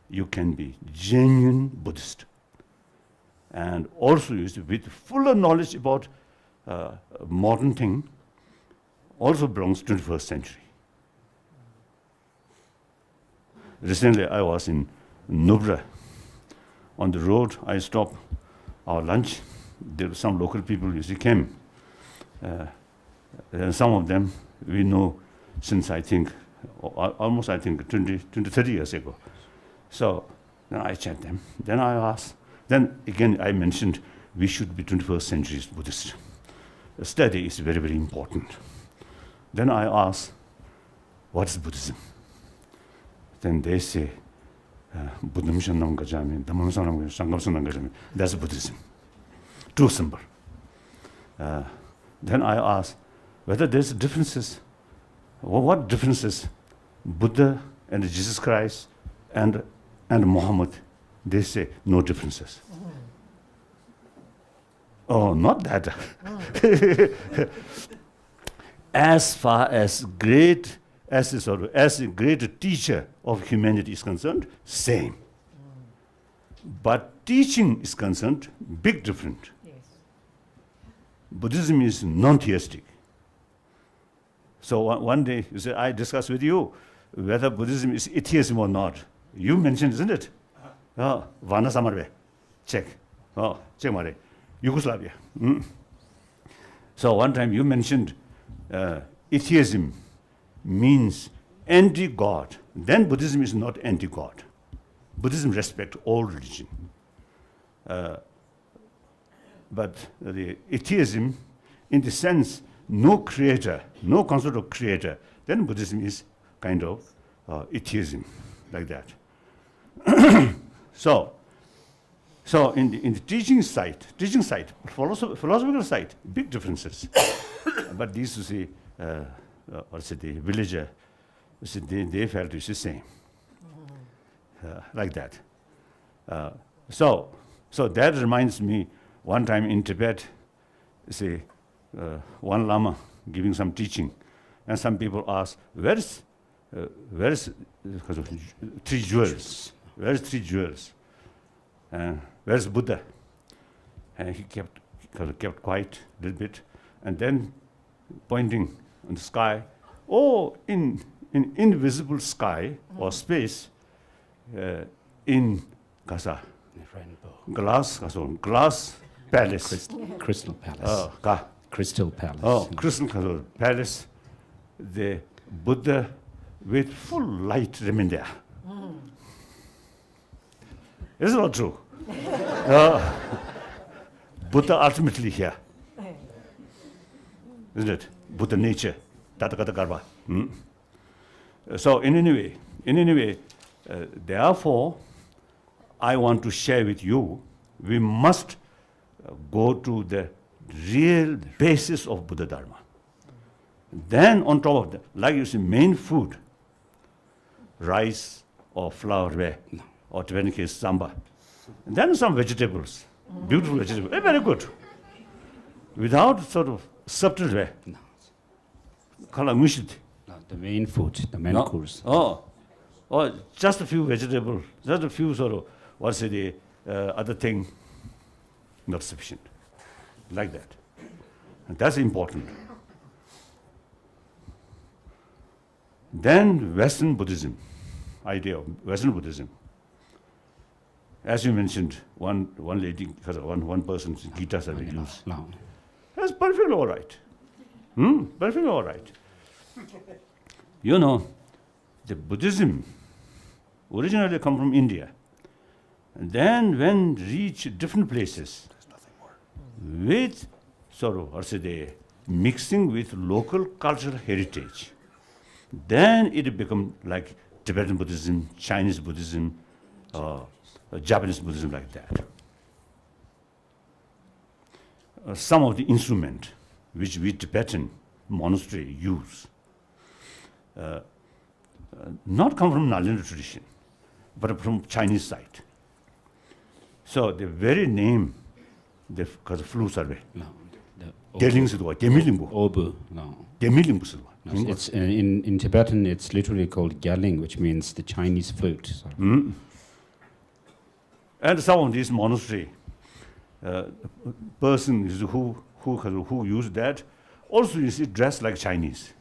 [SPEAKER 4] you can be genuine Buddhist. And also with fuller knowledge about modern thing, also belongs to 21st century. Recently, I was in Nubra. On the road, I stopped our lunch. There were some local people, came. And some of them we know since I think, almost 20, 30 years ago. So then I checked them. Then I asked, then again I mentioned we should be 21st century Buddhist. The study is very, very important. Then I asked, what is Buddhism? Then they say, Buddham Shanam Gajami, Dhammam Sanam Sangam Sanam Gajami. That's Buddhism. Too simple. Then I asked whether there's differences. What differences Buddha and Jesus Christ and Muhammad? They say no differences. Oh, not that. As far as great as a great teacher of humanity is concerned, same. But teaching is concerned, big different.
[SPEAKER 2] Yes.
[SPEAKER 4] Buddhism is non-theistic. So one day, you say, I discuss with you whether Buddhism is atheism or not. You mentioned, isn't it? Vana Samarve. Check. Check Mare. Yugoslavia. So one time you mentioned atheism means anti-God. Then Buddhism is not anti-God. Buddhism respects all religion. But the atheism, in the sense, no creator, no concept of creator, then Buddhism is kind of atheism, like that. So in the teaching side, philosophical side, big differences. But these, you see, the villager, you see, they felt it's the same, like that. So that reminds me, one time in Tibet, you see, one Lama giving some teaching, and some people ask, where is three jewels? Where is three jewels? And where is Buddha? And he kept quiet a little bit, and then pointing on the sky. Oh, in invisible sky or space, in Gaza, glass palace.
[SPEAKER 6] Crystal Palace. Crystal Palace.
[SPEAKER 4] Oh, Crystal Palace. The Buddha with full light remain there. Is it not true? Buddha ultimately here. Isn't it? Buddha nature. Tathagata Garba. So in any way, therefore, I want to share with you, we must go to the real basis of Buddha Dharma. Then on top of that, like you see, main food, rice or flour, or Tibetan case, samba. And then some vegetables, beautiful vegetables, very good. Without sort of subtle way.
[SPEAKER 6] No.
[SPEAKER 4] No,
[SPEAKER 6] the main food, the main course.
[SPEAKER 4] Or just a few vegetables, just a few sort of, the other thing, not sufficient. Like that. And that's important. Then Western Buddhism, idea of Western Buddhism. As you mentioned, one lady, one person's Gita survey use. That's perfectly all right. Perfectly all right. You know, the Buddhism originally come from India. And then when reach different places, with sort of, or say they, mixing with local cultural heritage, then it become like Tibetan Buddhism, Chinese Buddhism, Japanese Buddhism, like that. Some of the instrument which we Tibetan monastery use not come from Nalanda tradition, but from Chinese side. So the very name, the flu survey,
[SPEAKER 6] Obu, no. It's in Tibetan, it's literally called Gyaling, which means the Chinese flute.
[SPEAKER 4] And some of these monastery persons who use that also you see dressed like Chinese.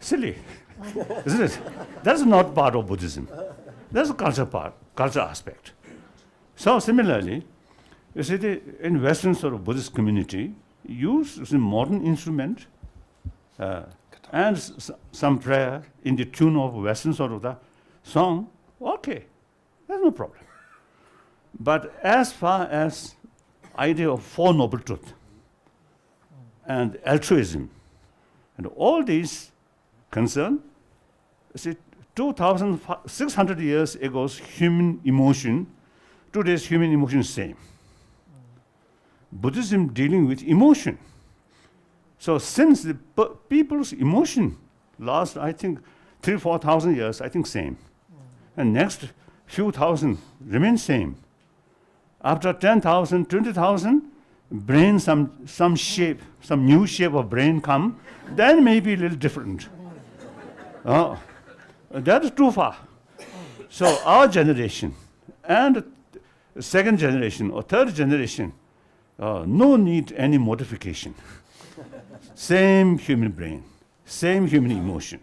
[SPEAKER 4] Silly, isn't it? That's not part of Buddhism. That's a culture aspect. So similarly, you see in Western sort of Buddhist community, use modern instrument and some prayer in the tune of Western sort of the song, okay, there's no problem. But as far as idea of Four Noble Truth and altruism and all these concern, see, 2,600 years ago's human emotion, today's human emotion is same. Buddhism dealing with emotion. So since the people's emotion last, I think, 3,000-4,000 years, I think same. And next few thousand remain same. After 10,000, 20,000, brain some shape, some new shape of brain come, then maybe a little different. That is too far. So our generation and second generation or third generation, no need any modification. Same human brain, same human emotion.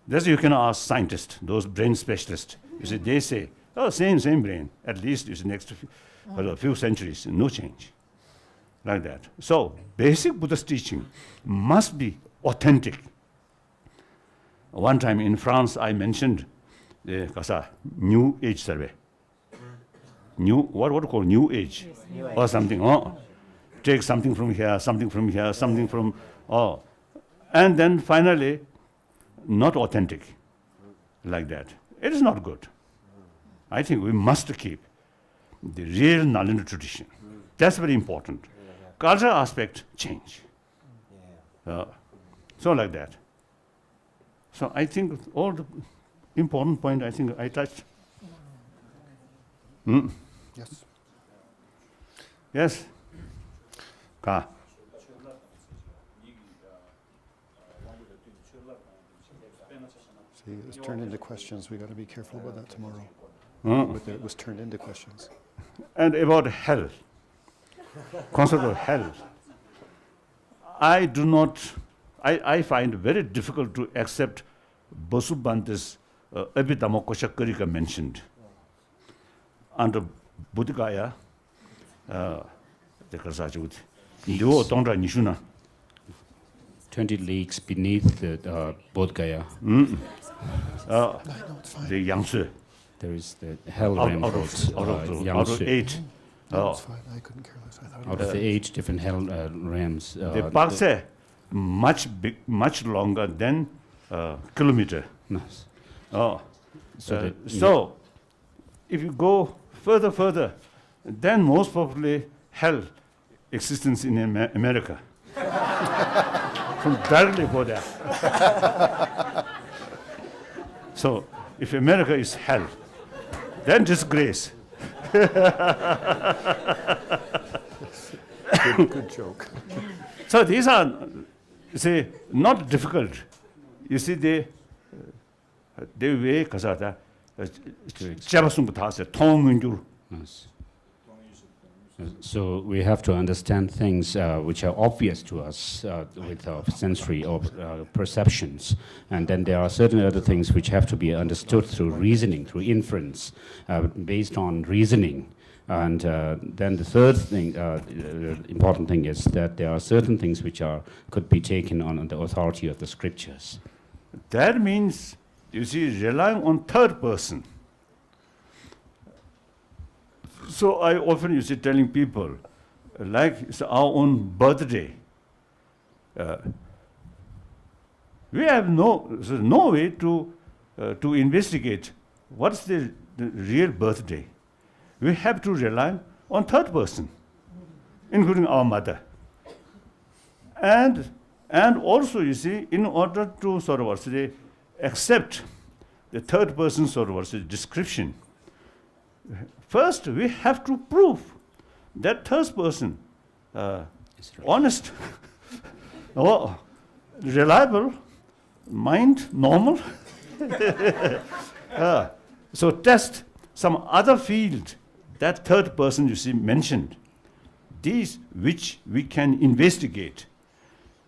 [SPEAKER 4] That's you can ask scientists, those brain specialists. You see, they say, oh, same brain. At least it's the next few centuries, no change. Like that. So basic Buddhist teaching must be authentic. One time in France, I mentioned the New Age survey. What do you call New Age? Yes, or something. Take something from here, something from here, something from, and then finally, not authentic, like that. It is not good. I think we must keep the real Nalanda tradition. That's very important. Cultural aspect, change. So like that. So I think all the important point I think I touched.
[SPEAKER 1] Yes.
[SPEAKER 4] Yes. Ka.
[SPEAKER 1] See, it was turned into questions. We got to be careful about that tomorrow. It was turned into questions.
[SPEAKER 4] And about hell, concept of hell. I find very difficult to accept Basubhante's Abhidhammakoshakarika mentioned. Under Buddhagaya, the Karsachut,
[SPEAKER 6] 20 leagues beneath the Bodh Gaya.
[SPEAKER 4] The Yangtze.
[SPEAKER 6] There is the hell realm
[SPEAKER 4] out of 8.
[SPEAKER 1] No, it's fine. I couldn't care less. I thought
[SPEAKER 6] Out of the 8 different hell realms.
[SPEAKER 4] The parse much longer than kilometer.
[SPEAKER 6] Nice.
[SPEAKER 4] So if you go further, then most probably hell existence in America. From directly go there. So if America is hell, then disgrace.
[SPEAKER 1] good joke.
[SPEAKER 4] So these are, you see, not difficult. You see, they way kasata chabasum thase thong injur.
[SPEAKER 6] Nice. So we have to understand things which are obvious to us with our sensory or perceptions, and then there are certain other things which have to be understood through reasoning, through inference, based on reasoning. And then the third thing, important thing, is that there are certain things which could be taken on the authority of the scriptures.
[SPEAKER 4] That means, you see, relying on third person. So I often, you see, telling people, like it's our own birthday. We have no way to investigate what's the real birthday. We have to rely on third person, including our mother. And also, you see, in order to sort of say, accept the third person sort of say, description, first we have to prove that third person honest, or reliable, mind normal. So test some other field that third person you see mentioned, these which we can investigate.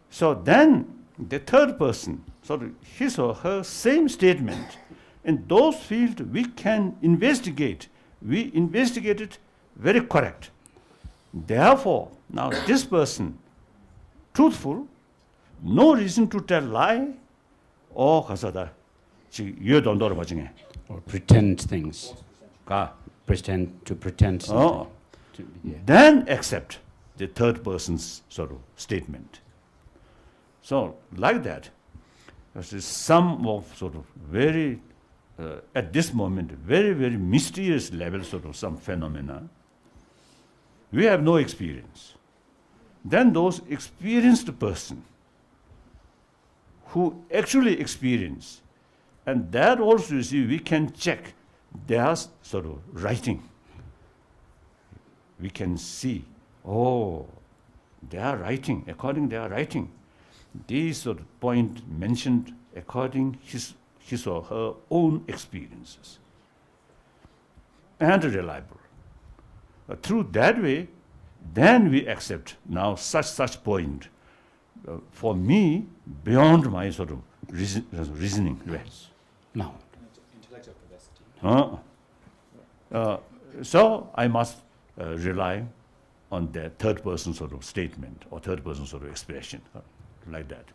[SPEAKER 4] So then the third person, sort of his or her same statement, in those fields we can investigate. We investigate it very correct. Therefore, now this person, truthful, no reason to tell lie, or
[SPEAKER 6] pretend things. Pretend something.
[SPEAKER 4] Then accept the third person's sort of statement. So like that, there's some of sort of very, at this moment, very, very mysterious level sort of some phenomena. We have no experience. Then those experienced person who actually experience, and that also, you see, we can check their sort of writing. We can see, oh, they are writing, according to their writing. These sort of point mentioned according his or her own experiences. And reliable. Through that way, then we accept now such point. For me, beyond my sort of reasoning. Yes.
[SPEAKER 6] No.
[SPEAKER 5] Intellectual capacity.
[SPEAKER 4] So I must rely on the third person sort of statement or third person sort of expression, like that.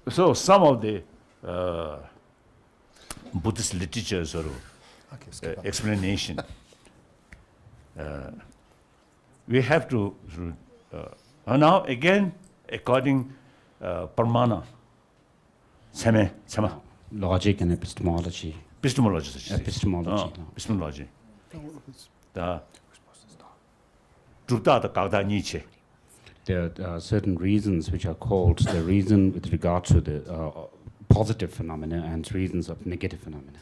[SPEAKER 4] So some of the Buddhist literature sort of explanation, we have to now again according Pramana,
[SPEAKER 6] logic and epistemology.
[SPEAKER 4] Epistemology.
[SPEAKER 6] Epistemology. There are certain reasons which are called the reason with regard to the positive phenomena and reasons of negative phenomena.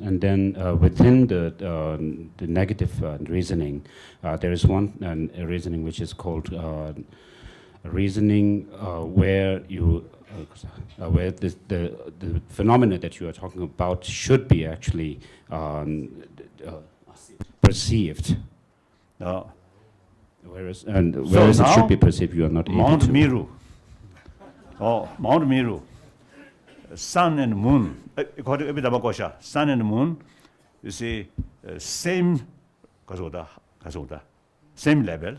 [SPEAKER 6] And then within the negative reasoning, there is one reasoning which is called reasoning where where the phenomena that you are talking about should be actually perceived. Whereas it should be perceived, you are not able
[SPEAKER 4] Mount
[SPEAKER 6] to.
[SPEAKER 4] Meru. Mount Meru, sun and moon, according to sun and moon, you see, same level,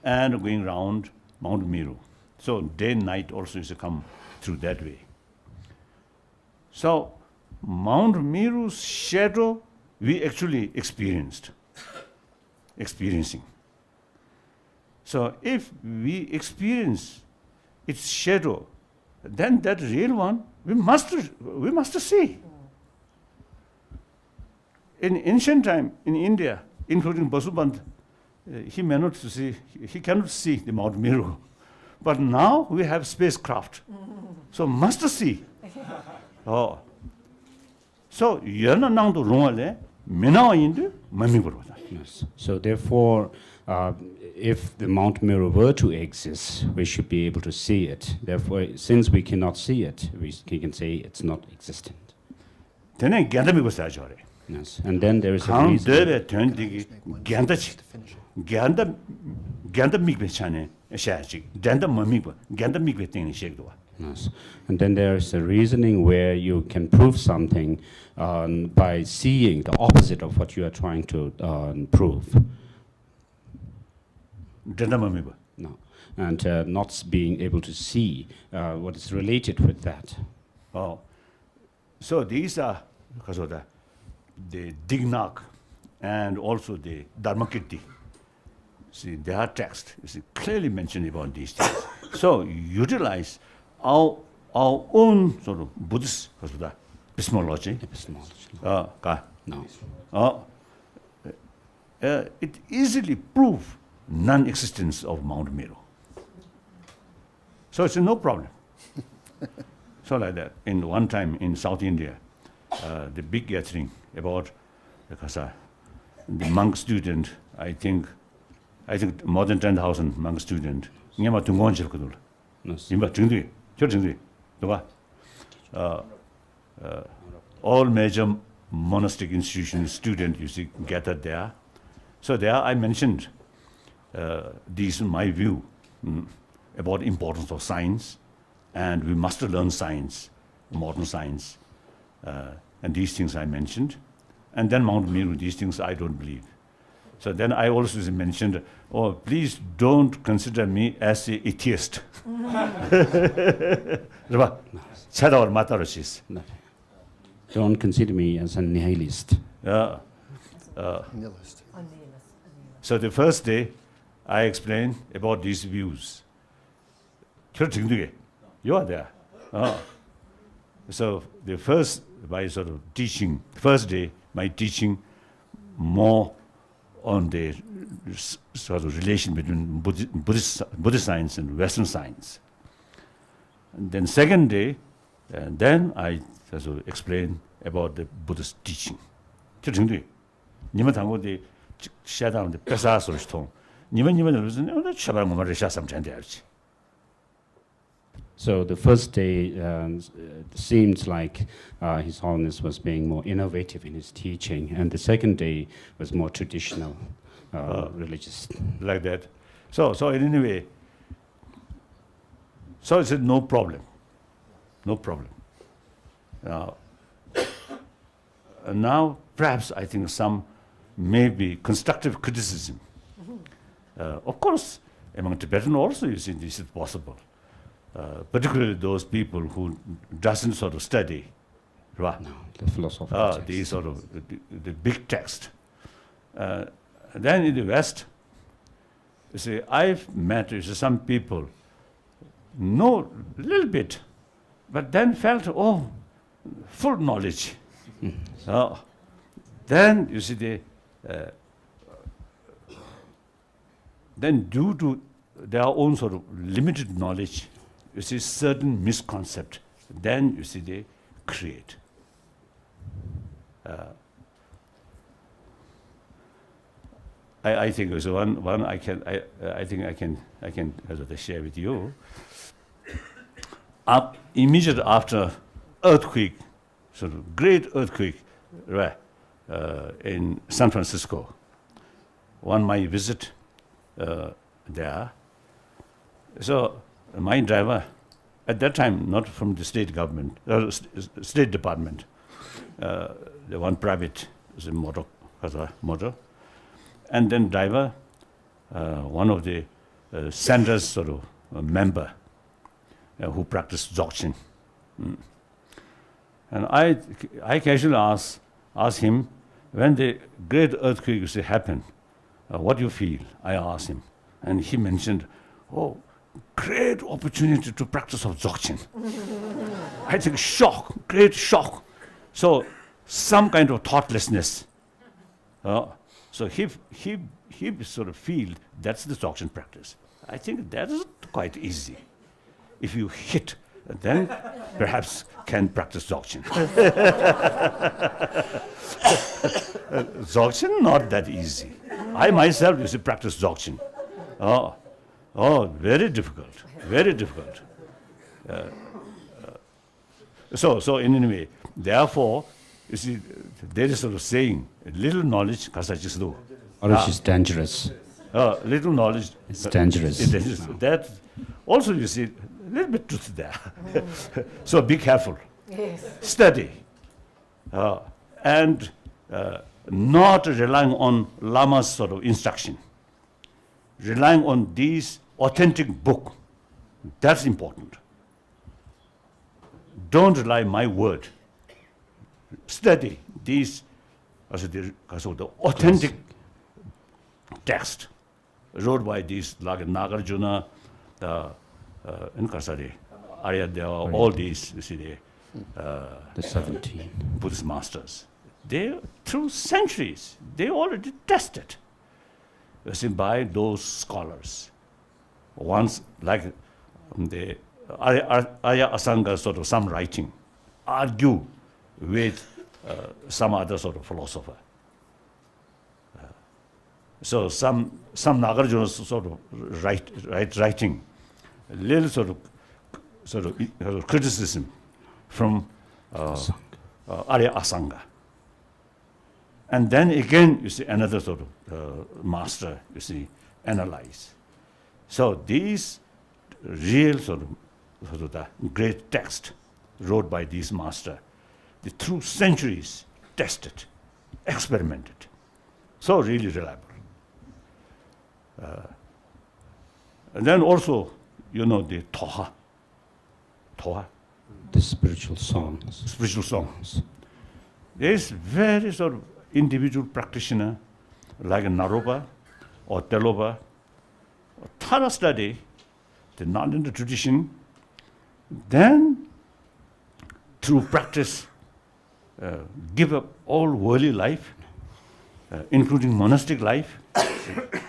[SPEAKER 4] and going round Mount Meru. So day and night also used to come through that way. So Mount Meru's shadow we actually experiencing. So if we experience its shadow, then that real one we must see. In ancient time in India, including Basuband, he cannot see the Mount Meru. But now we have spacecraft, so must see. So yana nang to rongale 미나인데 맘미고로다.
[SPEAKER 6] Yes. So therefore, if the Mount Meru were to exist, we should be able to see it. Therefore, since we cannot see it, we can say it's not existent.
[SPEAKER 4] 되네 겐다미고 사죠래.
[SPEAKER 6] Yes. And then there is a reason.
[SPEAKER 4] 강대에 된디기 겐다치. 겐다 미베차네. 샤지. 겐다 맘미고. 겐다 미베 땡이 셰도와.
[SPEAKER 6] Yes. And then there is a reasoning where you can prove something by seeing the opposite of what you are trying to prove.
[SPEAKER 4] 겐다 맘미고.
[SPEAKER 6] No. And not being able to see what is related with that.
[SPEAKER 4] Oh. So these are the Dignak and also the Dharmakirti. See, their text is clearly mentioned about these things. So utilize our own sort of Buddhist epistemology.
[SPEAKER 6] No.
[SPEAKER 4] It easily prove non-existence of Mount Meru. So it's no problem. So like that, in one time in South India, the big gathering about the monk student, I think more than 10,000 monk student. Nyama tungon chefkadul. Nimba chingdi, chor chingdi, doba. All major monastic institutions student you see gathered there. So there I mentioned these my view about importance of science, and we must learn science, modern science, and these things I mentioned. And then Mount Meru, these things I don't believe. So then I also mentioned, oh, please don't consider me as an atheist.
[SPEAKER 6] Don't consider me as a nihilist.
[SPEAKER 1] Nihilist.
[SPEAKER 4] So the first day, I explained about these views. You are there. So the first, by sort of teaching, first day, my teaching more on the sort of relation between Buddhist science and Western science. And then second day, and then I sort of explain about the Buddhist teaching.
[SPEAKER 6] So the first day seemed like His Holiness was being more innovative in his teaching, and the second day was more traditional, religious.
[SPEAKER 4] Like that. So anyway, so I said no problem. No problem. Now perhaps I think some maybe constructive criticism. Of course, among Tibetan also you see this is possible. Particularly those people who doesn't sort of study, right?
[SPEAKER 6] No, the philosophical text.
[SPEAKER 4] These sort of the big text. Then in the West, you see, I've met some people know a little bit, but then felt, oh, full knowledge. Then you see then due to their own sort of limited knowledge, you see certain misconcept, then you see they create. I think there's one I think I can share with you. Immediately after earthquake, sort of great earthquake, right, in San Francisco, one might visit there. So my driver, at that time, not from the state government, State Department, the one private, is a motor, and then driver, one of the center's sort of member who practiced Dzogchen. And I casually asked him, when the great earthquake happened, what do you feel? I asked him, and he mentioned, oh, great opportunity to practice of Dzogchen. I think shock, great shock. So some kind of thoughtlessness. So he sort of feel that's the Dzogchen practice. I think that is quite easy. If you hit then perhaps can practice Dzogchen. Dzogchen, not that easy. I myself used to practice Dzogchen. Oh, very difficult, very difficult. So in any way, therefore, you see, there is sort of saying, little knowledge, kasajisdo.
[SPEAKER 6] Knowledge is dangerous.
[SPEAKER 4] Little knowledge.
[SPEAKER 6] It's dangerous.
[SPEAKER 4] It's dangerous. That also, you see, a little bit truth there. So be careful.
[SPEAKER 2] Yes.
[SPEAKER 4] Study. And not relying on Lama's sort of instruction. Relying on these authentic book. That's important. Don't rely my word. Study these the authentic text wrote by these like Nagarjuna, Aryadeva, all these, you see,
[SPEAKER 6] The 17.
[SPEAKER 4] Buddhist masters. They, through centuries, they already tested, you see, by those scholars. Once, like the Arya Asanga sort of some writing, argue with some other sort of philosopher. So some Nagarjuna sort of writing, a little sort of criticism from Arya Asanga. And then again, you see, another sort of master, you see, analyze. So these real sort of the great text wrote by these master, they through centuries tested, experimented. So really reliable. And then also, you know, the Toha.
[SPEAKER 6] The spiritual songs.
[SPEAKER 4] Spiritual songs. There is very sort of individual practitioner like a Naropa or Telopa, or thorough study, they're not in the tradition, then through practice, give up all worldly life, including monastic life,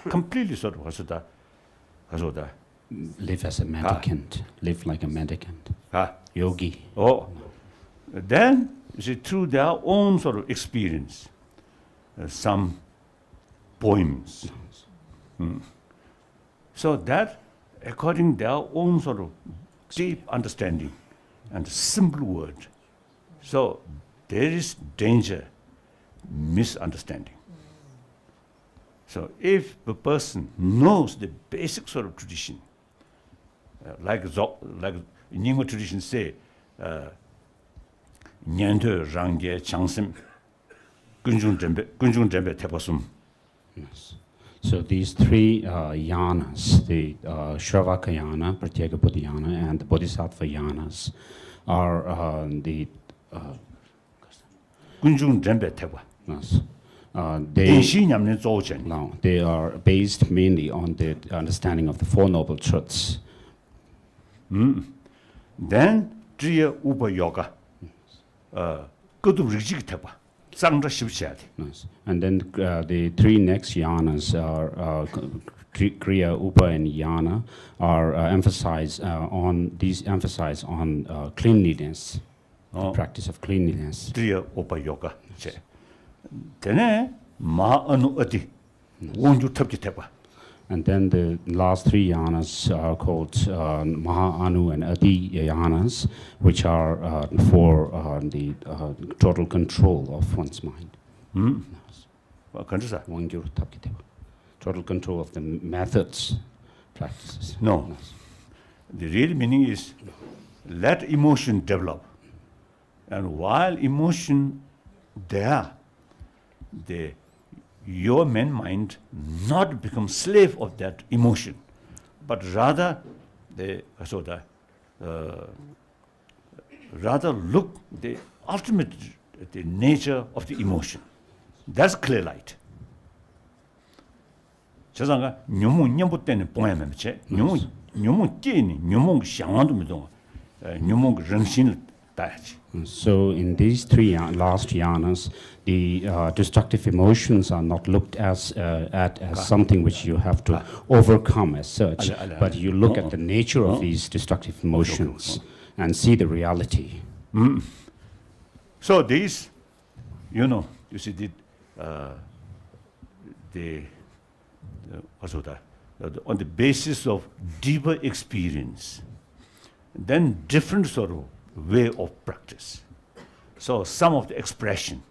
[SPEAKER 4] completely sort of
[SPEAKER 6] Live as a mendicant. Live like a mendicant. Yogi.
[SPEAKER 4] Then, you see, through their own sort of experience, some poems. So that, according to their own sort of deep understanding and simple word, so there is danger, misunderstanding. So if a person knows the basic sort of tradition, like Nyingma tradition say, Nyante Rangye Changsim, Kunjung Dembe Tepasum.
[SPEAKER 6] Yes. So these three yanas, the Shravaka yana, Pratyeka Buddha yana, and the Bodhisattva yanas, are the
[SPEAKER 4] Kunjung Dembe Tepa.
[SPEAKER 6] yes. They are based mainly on the understanding of the Four Noble Truths.
[SPEAKER 4] Then, Triya Upa Yoga, Kudu Rijik Tepa, Sangha Shivshadi.
[SPEAKER 6] Nice. And then the three next yanas are Kriya, Upa, and Yana are emphasize on cleanliness, the practice of cleanliness.
[SPEAKER 4] Triya Upa Yoga. Then, Ma Anu Adi, Wonju Tapki Tepa.
[SPEAKER 6] And then the last three yanas are called Maha, Anu, and Adi yanas, which are for the total control of one's mind. Wangyur Tapkitepa. Total control of the methods, practices.
[SPEAKER 4] No. The real meaning is let emotion develop. And while emotion there, your mind not become slave of that emotion, but rather rather look the ultimate the nature of the emotion. That's clear light. 저상가 녀무 녀부 때는 보야면 제 녀무 끼니 녀무 샹안도 믿어 녀무 정신을 따야지.
[SPEAKER 6] So in these three last yanas, the destructive emotions are not looked at as something which you have to overcome as such, but you look at the nature of these destructive emotions, and see the reality.
[SPEAKER 4] So these, you know, you see on the basis of deeper experience, then different sort of way of practice. So some of the expression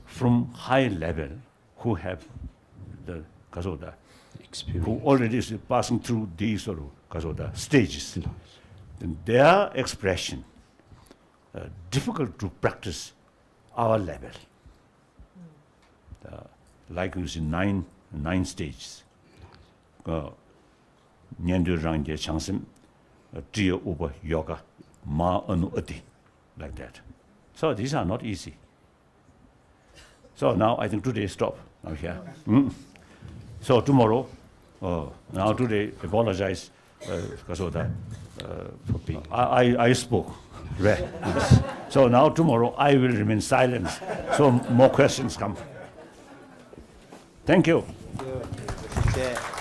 [SPEAKER 4] from high level who have the kasoda, who already is passing through these sort of kasoda stages, then their expression difficult to practice our level. Like you see nine stages. Nyandu Rangye Changsim, Trio Uba Yoga, Ma Anu Ati, like that. So these are not easy. So now I think today stop now here. So tomorrow, now today apologize Kasoda for being. I spoke. So now tomorrow I will remain silent. So more questions come. Thank you.
[SPEAKER 3] Yeah.